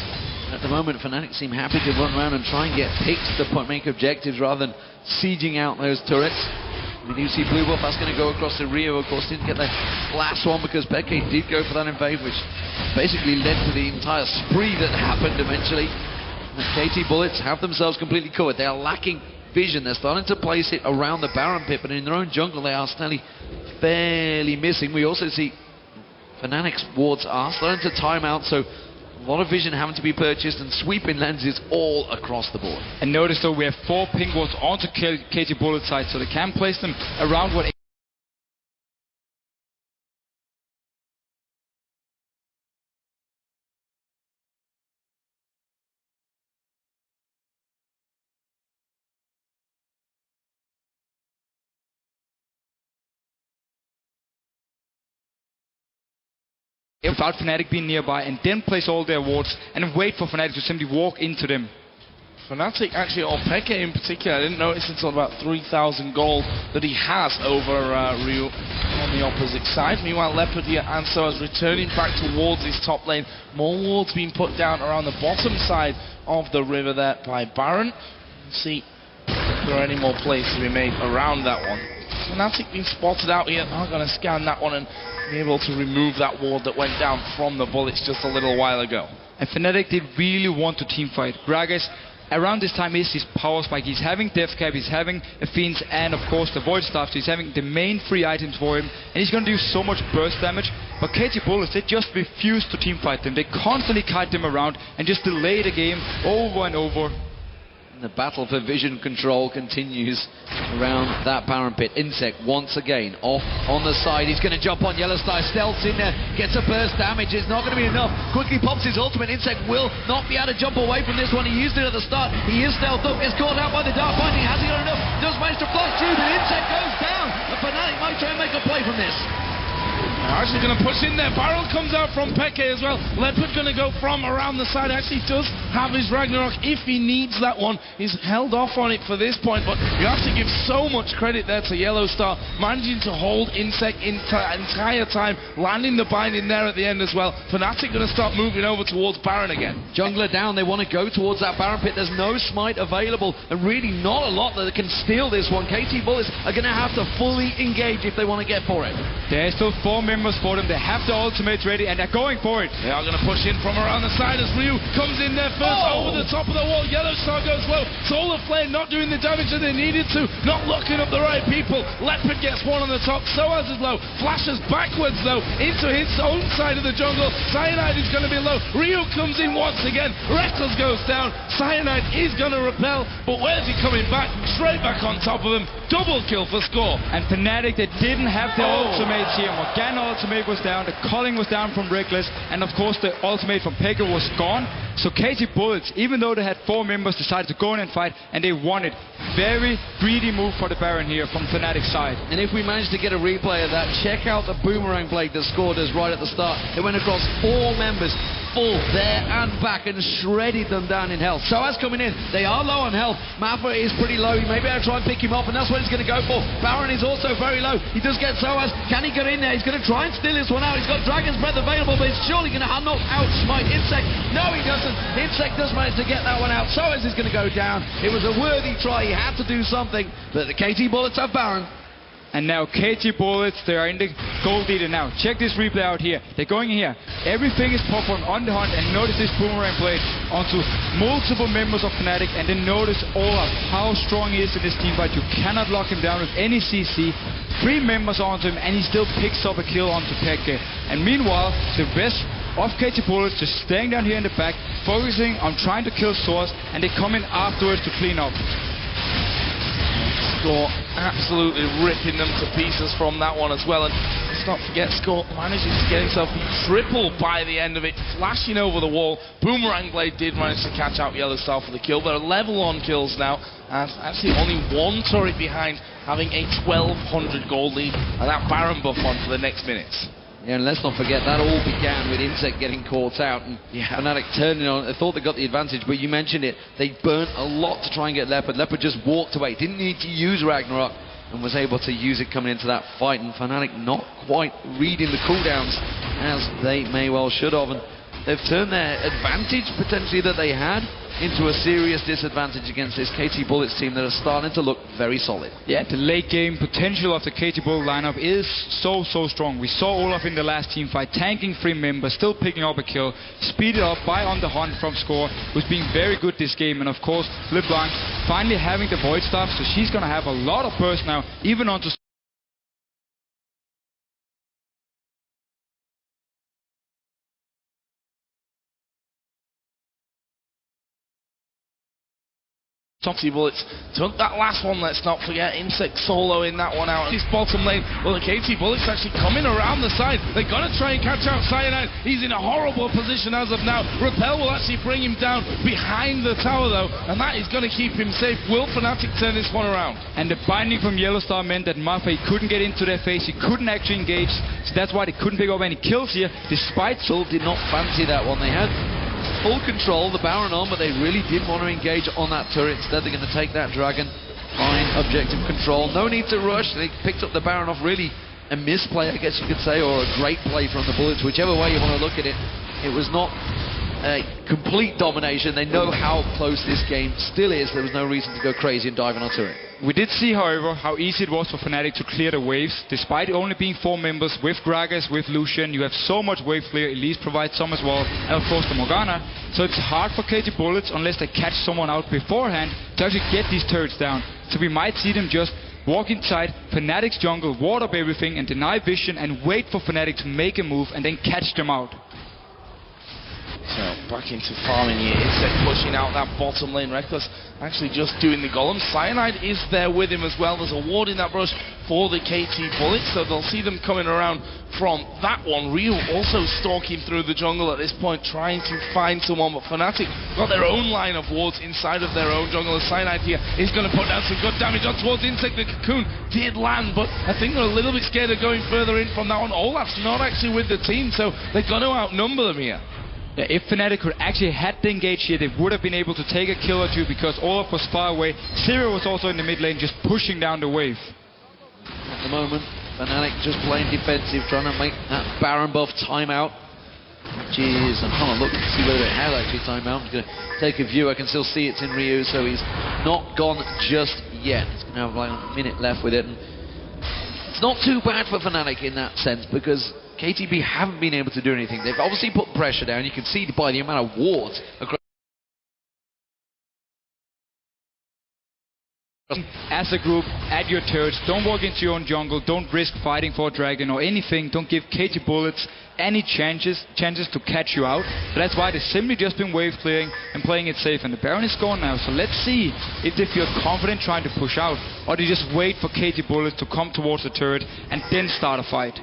At the moment, Fnatic seem happy to run around and try and get picks to make objectives rather than sieging out those turrets. We do see blue buff, that's going to go across to Rio. Of course, didn't get the last one because xPeke did go for that invade, which basically led to the entire spree that happened eventually. The KT Bullets have themselves completely covered. They are lacking vision. They're starting to place it around the Baron pit, but in their own jungle they are still barely missing. We also see Fnatic's wards are starting to time out, so a lot of vision having to be purchased and sweeping lenses all across the board. And notice though, we have 4 pink wards onto KT Bullet side, so they can place them around what. Without Fnatic being nearby, and then place all their wards and wait for Fnatic to simply walk into them. Fnatic actually, or xPeke in particular, I didn't notice until about 3,000 gold that he has over Ryu on the opposite side. Meanwhile, Leopard here and Soaz returning back towards his top lane. More wards being put down around the bottom side of the river there by Baron. Let's see if there are any more plays to be made around that one. Fnatic being spotted out here. I'm going to scan that one and be able to remove that ward that went down from the bullets just a little while ago. And Fnatic did really want to teamfight. Gragas, around this time, is his power spike. He's having Death Cap, he's having a Fiends, and of course the Void Staff. So he's having the main 3 items for him, and he's going to do so much burst damage. But KT Bullets, they just refuse to teamfight them. They constantly kite them around and just delay the game over and over. The battle for vision control continues around that Baron pit. Insec once again off on the side. He's going to jump on YellowStar. Stealths in there. Gets a burst damage. It's not going to be enough. Quickly pops his ultimate. Insec will not be able to jump away from this one. He used it at the start. He is stealthed up. Gets caught out by the Dark Binding. Has he got enough? Does manage to fly through, but Insec goes down. And Fnatic might try and make a play from this. Actually going to push in there. Barrel comes out from xPeke as well. Leopard going to go from around the side. Actually does have his Ragnarok if he needs that one. He's held off on it for this point, but you have to give so much credit there to YellowStar, managing to hold Insec entire time, landing the binding there at the end as well. Fnatic going to start moving over towards Baron again. Jungler down. They want to go towards that Baron pit. There's no smite available, and really not a lot that can steal this one. KT Bullets are going to have to fully engage if they want to get for it. There's still 4 members for them. They have the ultimates ready and they're going for it. They are going to push in from around the side as Ryu comes in there first over the top of the wall. YellowStar goes low. Solar Flame not doing the damage that they needed to. Not looking up the right people. Leopard gets one on the top. Soaz is low. Flashes backwards though into his own side of the jungle. Cyanide is going to be low. Ryu comes in once again. Rekkles goes down. Cyanide is going to repel, but where's he coming back? Straight back on top of him. Double kill for score. And Fnatic, they didn't have the ultimates here. Morgana ultimate was down, the culling was down from Rekkles, and of course the ultimate from xPeke was gone. So KT Bullets, even though they had 4 members, decided to go in and fight, and they won it. Very greedy move for the Baron here from Fnatic's side. And if we manage to get a replay of that, check out the boomerang blade that scored us right at the start. It went across 4 members, full there and back, and shredded them down in health. Soaz coming in. They are low on health. Mafa is pretty low. He may be able to try and pick him up, and that's what he's going to go for. Baron is also very low. He does get Soaz. Can he get in there? He's going to try and steal this one out. He's got Dragon's Breath available, but he's surely going to knock out Smite Insec. No, he doesn't. Insec does manage to get that one out. Soaz is going to go down. It was a worthy try. He had to do something, but the KT Bullets have Baron. And now KT Bullets, they are in the gold leader now. Check this replay out here. They're going here. Everything is popcorn on the hunt, and notice this boomerang blade onto multiple members of Fnatic, and then notice Olaf, how strong he is in this team fight. You cannot lock him down with any CC. 3 members onto him, and he still picks up a kill onto xPeke. And meanwhile, the rest of KT Bullets just staying down here in the back, focusing on trying to kill Soaz, and they come in afterwards to clean up. Score absolutely ripping them to pieces from that one as well. And let's not forget, Score managing to get himself triple by the end of it, flashing over the wall. Boomerang Blade did manage to catch out YellowStar for the kill. They're level on kills now, and actually only 1 turret behind, having a 1,200 gold lead, and that Baron buff on for the next minutes. Yeah, and let's not forget, that all began with Insec getting caught out, and Fnatic turning on. They thought they got the advantage, but you mentioned it. They burnt a lot to try and get Leopard. Leopard just walked away. Didn't need to use Ragnarok, and was able to use it coming into that fight. And Fnatic not quite reading the cooldowns as they may well should have. And they've turned their advantage potentially that they had into a serious disadvantage against this KT Bullets team that are starting to look very solid. Yeah, the late game potential of the KT Bull lineup is so strong. We saw Olaf in the last team fight, tanking 3 members, still picking up a kill, speeded up by On The Hunt from Score, who's being very good this game, and of course LeBlanc finally having the Void Staff, so she's gonna have a lot of burst now, even onto KT Bullets took that last one, let's not forget. Insec solo in that one out. His bottom lane, well, the KT Bullets actually coming around the side. They're going to try and catch out Cyanide. He's in a horrible position as of now. Repel will actually bring him down behind the tower, though, and that is going to keep him safe. Will Fnatic turn this one around? And the binding from YellowStar meant that Mafa couldn't get into their face, he couldn't actually engage, so that's why they couldn't pick up any kills here, despite... Soul did not fancy that one. They had full control, the Baron on, but they really didn't want to engage on that turret. Instead, they're going to take that Dragon. Fine, objective control. No need to rush. They picked up the Baron off. Really a misplay, I guess you could say, or a great play from the Bullets. Whichever way you want to look at it, it was not a complete domination. They know how close this game still is. There was no reason to go crazy and dive on our turret. We did see, however, how easy it was for Fnatic to clear the waves. Despite only being 4 members, with Gragas, with Lucian, you have so much wave clear. Elise provides some as well, and of course the Morgana. So it's hard for KT Bullets, unless they catch someone out beforehand, to actually get these turrets down. So we might see them just walk inside Fnatic's jungle, ward up everything, and deny vision, and wait for Fnatic to make a move, and then catch them out. So back into farming here. Insec pushing out that bottom lane. Rekkles actually just doing the golem. Cyanide is there with him as well. There's a ward in that brush for the KT Bullets, so they'll see them coming around from that one. Rio also stalking through the jungle at this point, trying to find someone, but Fnatic got their own line of wards inside of their own jungle. Cyanide here is going to put down some good damage on towards Insec. The cocoon did land, but I think they're a little bit scared of going further in from that one. Olaf's not actually with the team, so they're going to outnumber them here. Yeah, if Fnatic could actually had the engage here, they would have been able to take a kill or two, because Olaf was far away. Sivir was also in the mid lane, just pushing down the wave. At the moment, Fnatic just playing defensive, trying to make that Baron buff time out, which is, I'm trying to look and see whether it has actually time out. I'm going to take a view. I can still see it's in Ryu, so he's not gone just yet. He's going to have like a minute left with it. And it's not too bad for Fnatic in that sense, because KTB haven't been able to do anything. They've obviously put pressure down. You can see by the amount of wards across. As a group, add your turrets. Don't walk into your own jungle. Don't risk fighting for a dragon or anything. Don't give KT Bullets any chances to catch you out. So that's why they've simply just been wave clearing and playing it safe. And the Baron is gone now. So let's see if they feel confident trying to push out, or they just wait for KT Bullets to come towards the turret and then start a fight.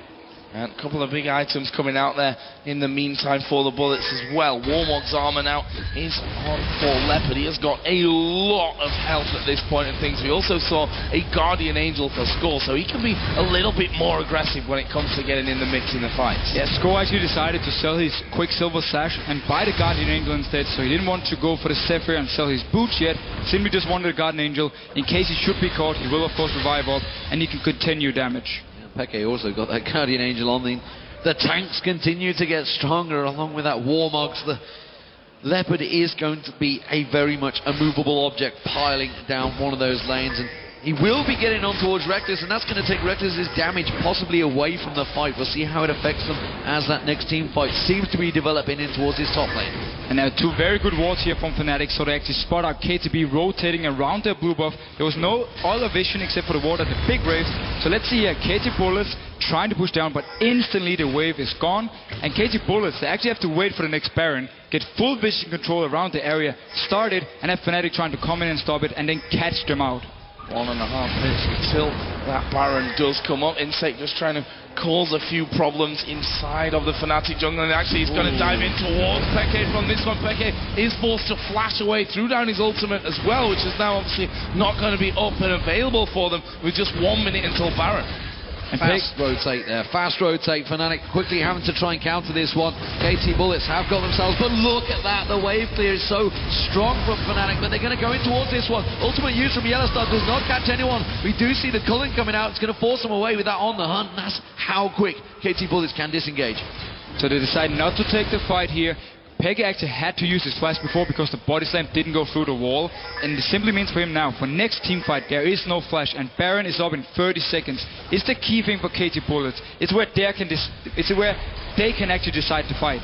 And a couple of big items coming out there in the meantime for the Bullets as well. Warmog's armor now is on for Leopard. He has got a lot of health at this point and things. We also saw a Guardian Angel for Score, so he can be a little bit more aggressive when it comes to getting in the mix in the fights. Yeah, Score actually decided to sell his Quicksilver Sash and buy the Guardian Angel instead, so he didn't want to go for the Sivir and sell his boots yet. Simply just wanted the Guardian Angel. In case he should be caught, he will of course revive up, and he can continue damage. Peke also got that Guardian Angel on. The tanks continue to get stronger along with that Warmogs. The Leopard is going to be a very much a movable object piling down one of those lanes, and he will be getting on towards Rekkles, and that's going to take Rekkles' damage possibly away from the fight. We'll see how it affects them as that next team fight seems to be developing in towards his top lane. And there are 2 very good wards here from Fnatic, so they actually spot out KTB rotating around their blue buff. There was no other vision except for the ward at the big wave. So let's see here, KT Bullets trying to push down, but instantly the wave is gone. And KT Bullets, they actually have to wait for the next Baron, get full vision control around the area, start it, and have Fnatic trying to come in and stop it, and then catch them out. 1.5 minutes until that Baron does come up. Insec just trying to cause a few problems inside of the Fnatic jungle, and actually he's going to dive in towards Peke from this one. Peke is forced to flash away, threw down his ultimate as well, which is now obviously not going to be up and available for them with just 1 minute until Baron. And fast rotate there, fast rotate. Fnatic quickly having to try and counter this one. KT Bullets have got themselves, but look at that, the wave clear is so strong from Fnatic, but they're going to go in towards this one. Ultimate use from YellowStar does not catch anyone. We do see the culling coming out, it's going to force them away with that on the hunt. That's how quick KT Bullets can disengage. So they decide not to take the fight here. xPeke actually had to use his flash before because the body slam didn't go through the wall, and it simply means for him now, for next team fight, there is no flash, and Baron is up in 30 seconds. It's the key thing for KT Bullets. It's where they can actually decide to fight.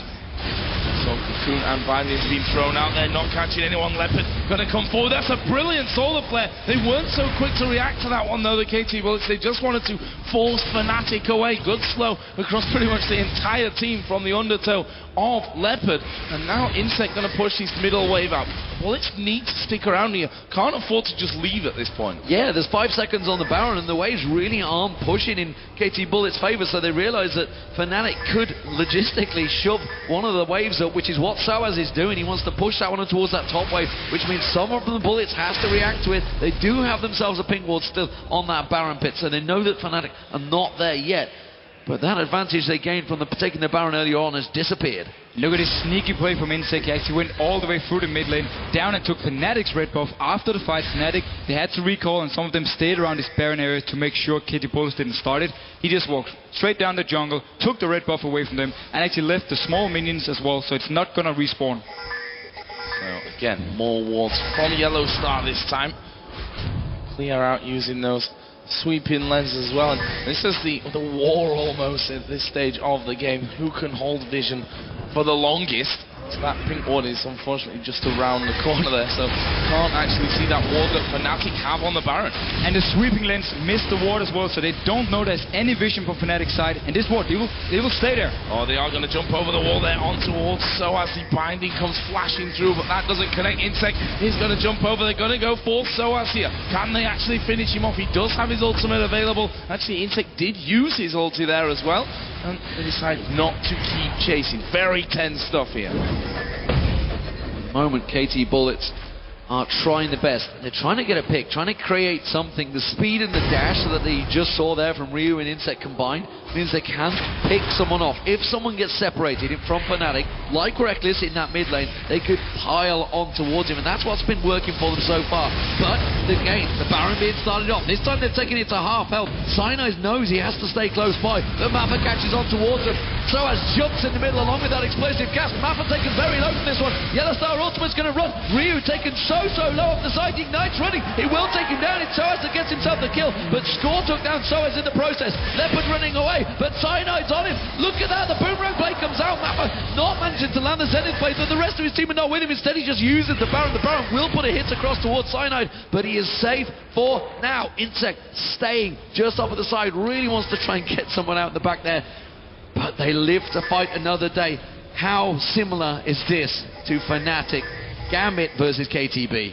So Cocoon and Binding's been thrown out there, not catching anyone. Leopard gonna come forward. That's a brilliant solar flare. They weren't so quick to react to that one though, the KT Bullets. They just wanted to force Fnatic away. Good slow across pretty much the entire team from the undertow of Leopard. And now Insec gonna push his middle wave out. Bullets need to stick around here. Can't afford to just leave at this point. Yeah, there's 5 seconds on the Baron, and the waves really aren't pushing in KT Bullets' favour, so they realise that Fnatic could logistically shove one of the waves up, which is what Soaz is doing. He wants to push that one towards that top wave, which means some of the Bullets has to react to it. They do have themselves a pink ward still on that Baron pit, so they know that Fnatic are not there yet. But that advantage they gained from taking the Baron earlier on has disappeared. Look at this sneaky play from Insec. He actually went all the way through the mid lane, down and took Fnatic's red buff. After the fight, Fnatic, they had to recall, and some of them stayed around this Baron area to make sure KT Bullets didn't start it. He just walked straight down the jungle, took the red buff away from them, and actually left the small minions as well, so it's not gonna respawn. So again, more wards from YellowStar this time. Clear out using those sweeping lenses as well, and this is the war almost at this stage of the game. Who can hold vision for the longest? So that pink ward is unfortunately just around the corner there, so can't actually see that ward that Fnatic have on the Baron. And the sweeping lens missed the ward as well, so they don't know there's any vision from Fnatic's side, and this ward, they will stay there. Oh, they are going to jump over the wall there on towards Soaz. The binding comes flashing through, but that doesn't connect. Insec is going to jump over. They're going to go for Soaz here. Can they actually finish him off? He does have his ultimate available. Actually, Insec did use his ulti there as well, and they decide not to keep chasing. Very tense stuff here. At the moment, KT Bullets are trying the best. They're trying to get a pick, trying to create something. The speed and the dash that you just saw there from Ryu and Insec combined means they can pick someone off. If someone gets separated from Fnatic, like Rekkles in that mid lane, they could pile on towards him, and that's what's been working for them so far. But the Baron being started off. This time they're taking it to half health. Cyanide knows he has to stay close by, but Mafa catches on towards him. Soaz jumps in the middle along with that explosive gas. Mafa taken very low from this one. YellowStar ultimate's going to run. Ryu taken so low off the side. Ignite's running. It will take him down. It's Soaz that gets himself the kill, but Score took down Soaz in the process. Leopard running away, but Cyanide's on him. Look at that. The boomerang blade comes out. Mafa not managing to land the Zenith blade, but the rest of his team are not with him. Instead, he just uses the Baron. The Baron will put a hit across towards Cyanide, but he is safe for now. Insec staying just off of the side. Really wants to try and get someone out in the back there, but they live to fight another day. How similar is this to Fnatic Gambit versus KTB?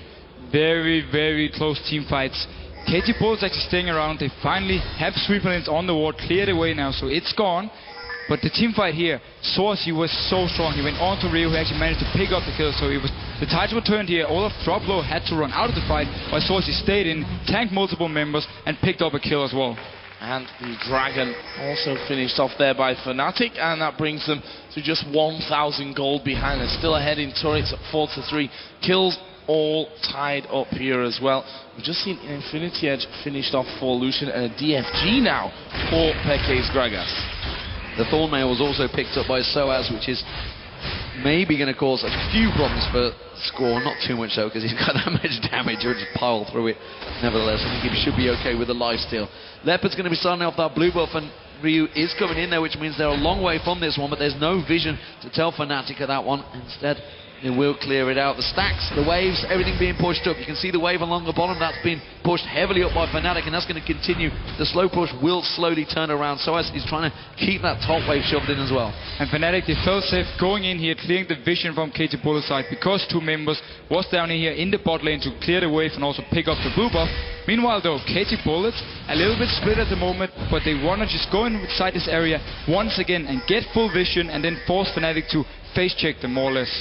Very, very close team fights. KT Bullets actually staying around. They finally have sweep lanes on the ward, cleared away now, so it's gone. But the team fight here, Soaz, he was so strong. He went on to Ryu, who actually managed to pick up the kill. So the tides were turned here. Olaf dropped low, had to run out of the fight, while Soaz stayed in, tanked multiple members, and picked up a kill as well. And the Dragon also finished off there by Fnatic, and that brings them to just 1,000 gold behind. They're still ahead in turrets at 4-3. Kills all tied up here as well. We've just seen an Infinity Edge finished off for Lucian, and a DFG now for xPeke's Gragas. The Thornmail was also picked up by Soaz, which is maybe going to cause a few problems for Score. Not too much so, because he's got that much damage. He'll just pile through it. Nevertheless, I think he should be okay with the lifesteal. Leopard's going to be starting off that blue buff, and Ryu is coming in there, which means they're a long way from this one, but there's no vision to tell Fnatic of that one. Instead, they will clear it out. The stacks, the waves, everything being pushed up. You can see the wave along the bottom. That's been pushed heavily up by Fnatic, and that's going to continue. The slow push will slowly turn around. So as he's trying to keep that top wave shoved in as well. And Fnatic, they felt safe going in here, clearing the vision from KT Bullets' side, because two members was down in here in the bot lane to clear the wave and also pick up the blue buff. Meanwhile though, KT Bullets, a little bit split at the moment, but they want to just go inside this area once again and get full vision and then force Fnatic to face check them more or less.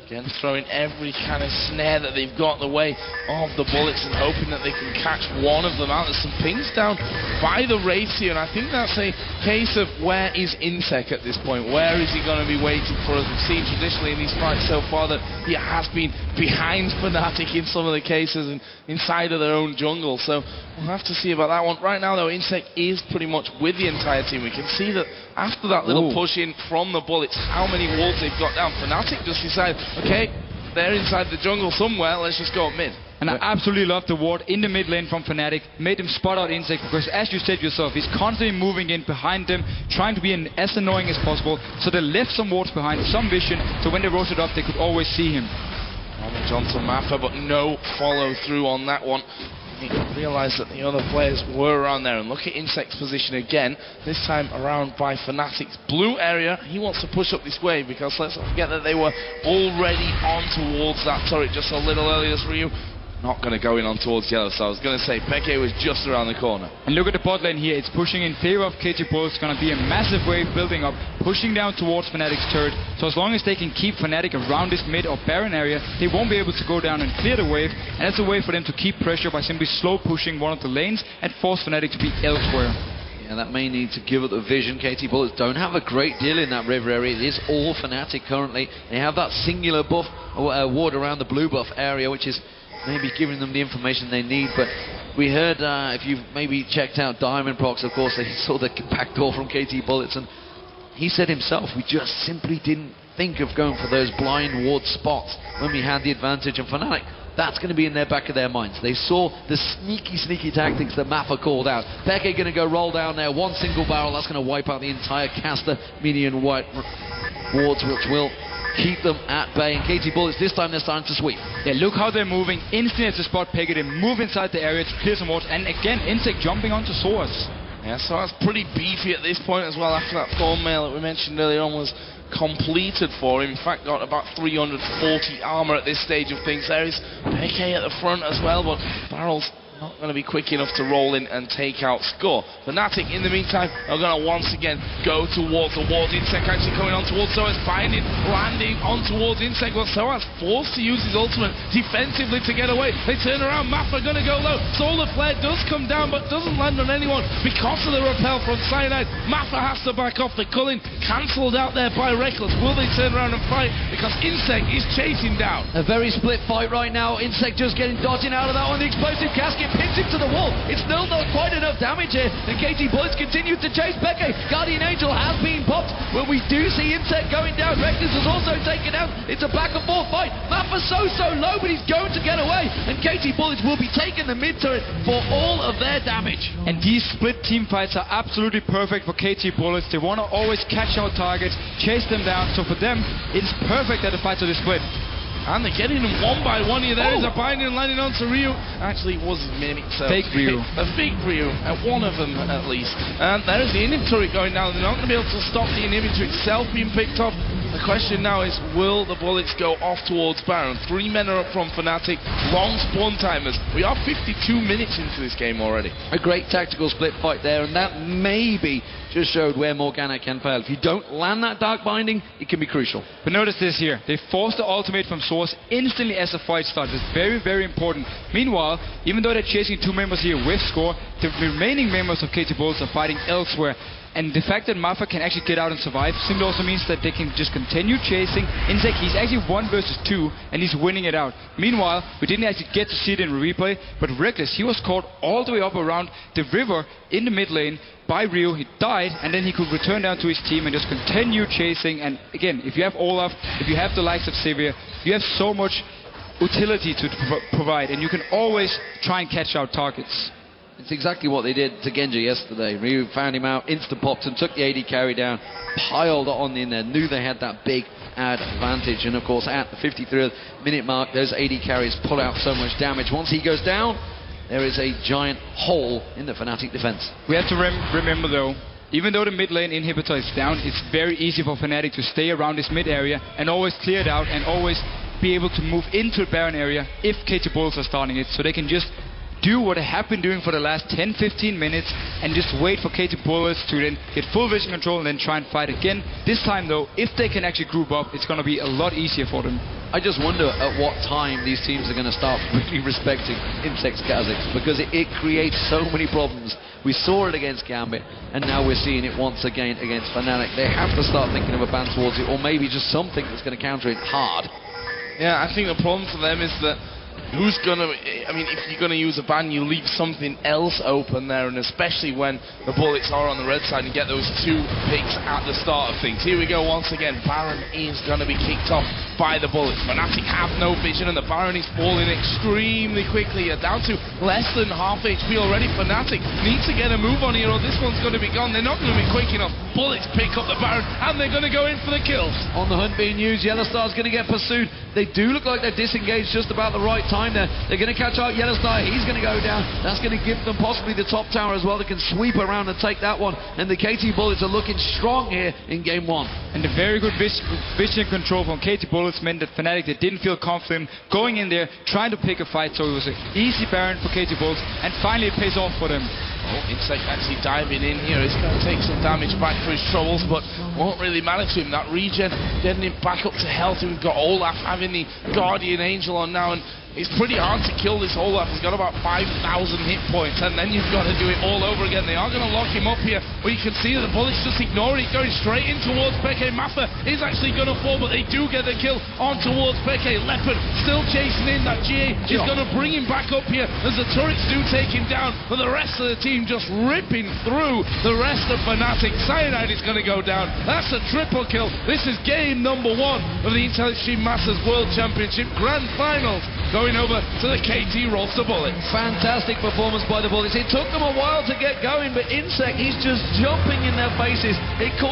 Again, throwing every kind of snare that they've got in the way of the bullets and hoping that they can catch one of them out. There's some pings down by the Wraiths here, and I think that's a case of where is Insec at this point? Where is he going to be waiting for us? We've seen traditionally in these fights so far that he has been behind Fnatic in some of the cases and inside of their own jungle, so we'll have to see about that one. Right now though, Insec is pretty much with the entire team. We can see that after that little push in from the bullets, how many walls they've got down. Fnatic just decided, okay, they're inside the jungle somewhere, let's just go up mid. And I absolutely love the ward in the mid lane from Fnatic. Made him spot out Insec because, as you said yourself, he's constantly moving in behind them, trying to be as annoying as possible. So they left some wards behind, some vision, so when they rotated up, they could always see him. Damage onto Mafa, but no follow through on that one. He realised that the other players were around there, and look at Insec's position again, this time around by Fnatic's blue area. He wants to push up this way because let's not forget that they were already on towards that turret just a little earlier. Ryu not going to go in on towards YellowStar. I was going to say xPeke was just around the corner. And look at the bot lane here. It's pushing in favor of KT Bull. It's going to be a massive wave building up, pushing down towards Fnatic's turret. So as long as they can keep Fnatic around this mid or Baron area, they won't be able to go down and clear the wave. And that's a way for them to keep pressure by simply slow pushing one of the lanes and force Fnatic to be elsewhere. Yeah, that may need to give it the vision. KT Bullets don't have a great deal in that river area. It is all Fnatic currently. They have that singular buff ward around the blue buff area, which is maybe giving them the information they need. But we heard, if you've maybe checked out Diamond Prox, of course, they saw the backdoor from KT Bullets, and he said himself, we just simply didn't think of going for those blind ward spots when we had the advantage. And Fnatic, that's going to be in their back of their minds. They saw the sneaky tactics that Mafa called out. xPeke going to go roll down there, one single barrel, that's going to wipe out the entire caster minion white wards, which will keep them at bay. And KT Bullets, this time they're starting to sweep. Yeah, look how they're moving. Instantly at the spot, Peggy, they move inside the area to clear some wards. And again, Insec jumping onto Soaz. Yeah, Soaz pretty beefy at this point as well, after that thorn mail that we mentioned earlier on was completed for him. In fact, got about 340 armor at this stage of things. There is xPeke at the front as well, but barrels not going to be quick enough to roll in and take out score. Fnatic, in the meantime, are going to once again go towards the walls. Insec actually coming on towards Soaz, finding, landing on towards Insec, but Soaz forced to use his ultimate defensively to get away. They turn around, Mafa going to go low. Solar Flare does come down, but doesn't land on anyone because of the repel from Cyanide. Mafa has to back off. The culling cancelled out there by Rekkles. Will they turn around and fight? Because Insec is chasing down. A very split fight right now. Insec just dodging out of that one. The explosive casket pins him to the wall. It's still not quite enough damage here, and KT Bullets continue to chase xPeke. Guardian Angel has been popped, but we do see Insec going down. Rekkles is also taken out. It's a back and forth fight. Mafa's so low, but he's going to get away, and KT Bullets will be taking the mid turret for all of their damage. And these split team fights are absolutely perfect for KT Bullets. They want to always catch out targets, chase them down, so for them it's perfect that the fights are split. And they're getting them one by one here. There is a binding landing onto Ryu. Actually, it was fake Ryu. A fake Ryu, one of them at least. And there is the inhibitor going down. They're not going to be able to stop the inhibitor itself being picked up. The question now is, will the bullets go off towards Baron? 3 men are up from Fnatic, long spawn timers. We are 52 minutes into this game already. A great tactical split fight there, and that maybe just showed where Morgana can fail. If you don't land that Dark Binding, it can be crucial. But notice this here. They forced the ultimate from Soaz instantly as the fight starts. It's very important. Meanwhile, even though they're chasing 2 members here with score, the remaining members of KT Bullets are fighting elsewhere. And the fact that Mafa can actually get out and survive simply also means that they can just continue chasing. Insec, he's actually 1 versus 2, and he's winning it out. Meanwhile, we didn't actually get to see it in replay, but Rekkles, he was caught all the way up around the river in the mid lane by Ryu. He died, and then he could return down to his team and just continue chasing. And again, if you have Olaf, if you have the likes of Sivir, you have so much utility to provide, and you can always try and catch out targets. It's exactly what they did to Genji yesterday. Ryu found him out, insta-popped him, took the AD carry down, piled on in there, knew they had that big advantage. And of course, at the 53rd minute mark, those AD carries pull out so much damage. Once he goes down, there is a giant hole in the Fnatic defense. We have to remember though, even though the mid lane inhibitor is down, it's very easy for Fnatic to stay around this mid area and always clear it out and always be able to move into the Baron area if KT Bulls are starting it, so they can just do what they have been doing for the last 10-15 minutes and just wait for KT Bullets to then get full vision control and then try and fight again. This time though, if they can actually group up, it's going to be a lot easier for them. I just wonder at what time these teams are going to start really respecting Insec's Kha'zix, because it creates so many problems. We saw it against Gambit, and now we're seeing it once again against Fnatic. They have to start thinking of a ban towards it, or maybe just something that's going to counter it hard. Yeah, I think the problem for them is that who's gonna, I mean, if you're gonna use a ban, you leave something else open there, and especially when the Bullets are on the red side and get those 2 picks at the start of things. Here we go once again. Baron is gonna be kicked off by the Bullets. Fnatic have no vision, and the Baron is falling extremely quickly. Down to less than half HP already. Fnatic needs to get a move on here, or this one's gonna be gone. They're not gonna be quick enough. Bullets pick up the Baron, and they're gonna go in for the kills. On the hunt being used, YellowStar's going to get pursued. They do look like they're disengaged just about the right time there. They're going to catch out YellowStar. He's going to go down. That's going to give them possibly the top tower as well. They can sweep around and take that one. And the KT Bullets are looking strong here in game 1. And the very good vision control from KT Bullets meant that Fnatic, they didn't feel confident going in there, trying to pick a fight. So it was an easy Baron for KT Bullets. And finally it pays off for them. Oh, Insec actually diving in here. He's going to take some damage back for his troubles, but won't really matter to him. That regen getting him back up to health. We've got Olaf having the Guardian Angel on now, and it's pretty hard to kill this Olaf. He's got about 5,000 hit points, and then you've got to do it all over again. They are going to lock him up here, but you can see that the Bullets just ignore it, going straight in towards xPeke. Mafa is actually going to fall, but they do get the kill on towards xPeke. Leopard still chasing in. That GA is going to bring him back up here as the turrets do take him down, but the rest of the team just ripping through the rest of Fnatic. Cyanide is going to go down. That's a triple kill. This is game number 1 of the Intel Extreme Masters World Championship Grand Finals, going over to the KT Rolster Bullets. Fantastic performance by the Bullets. It took them a while to get going, but Insec, he's just jumping in their faces. It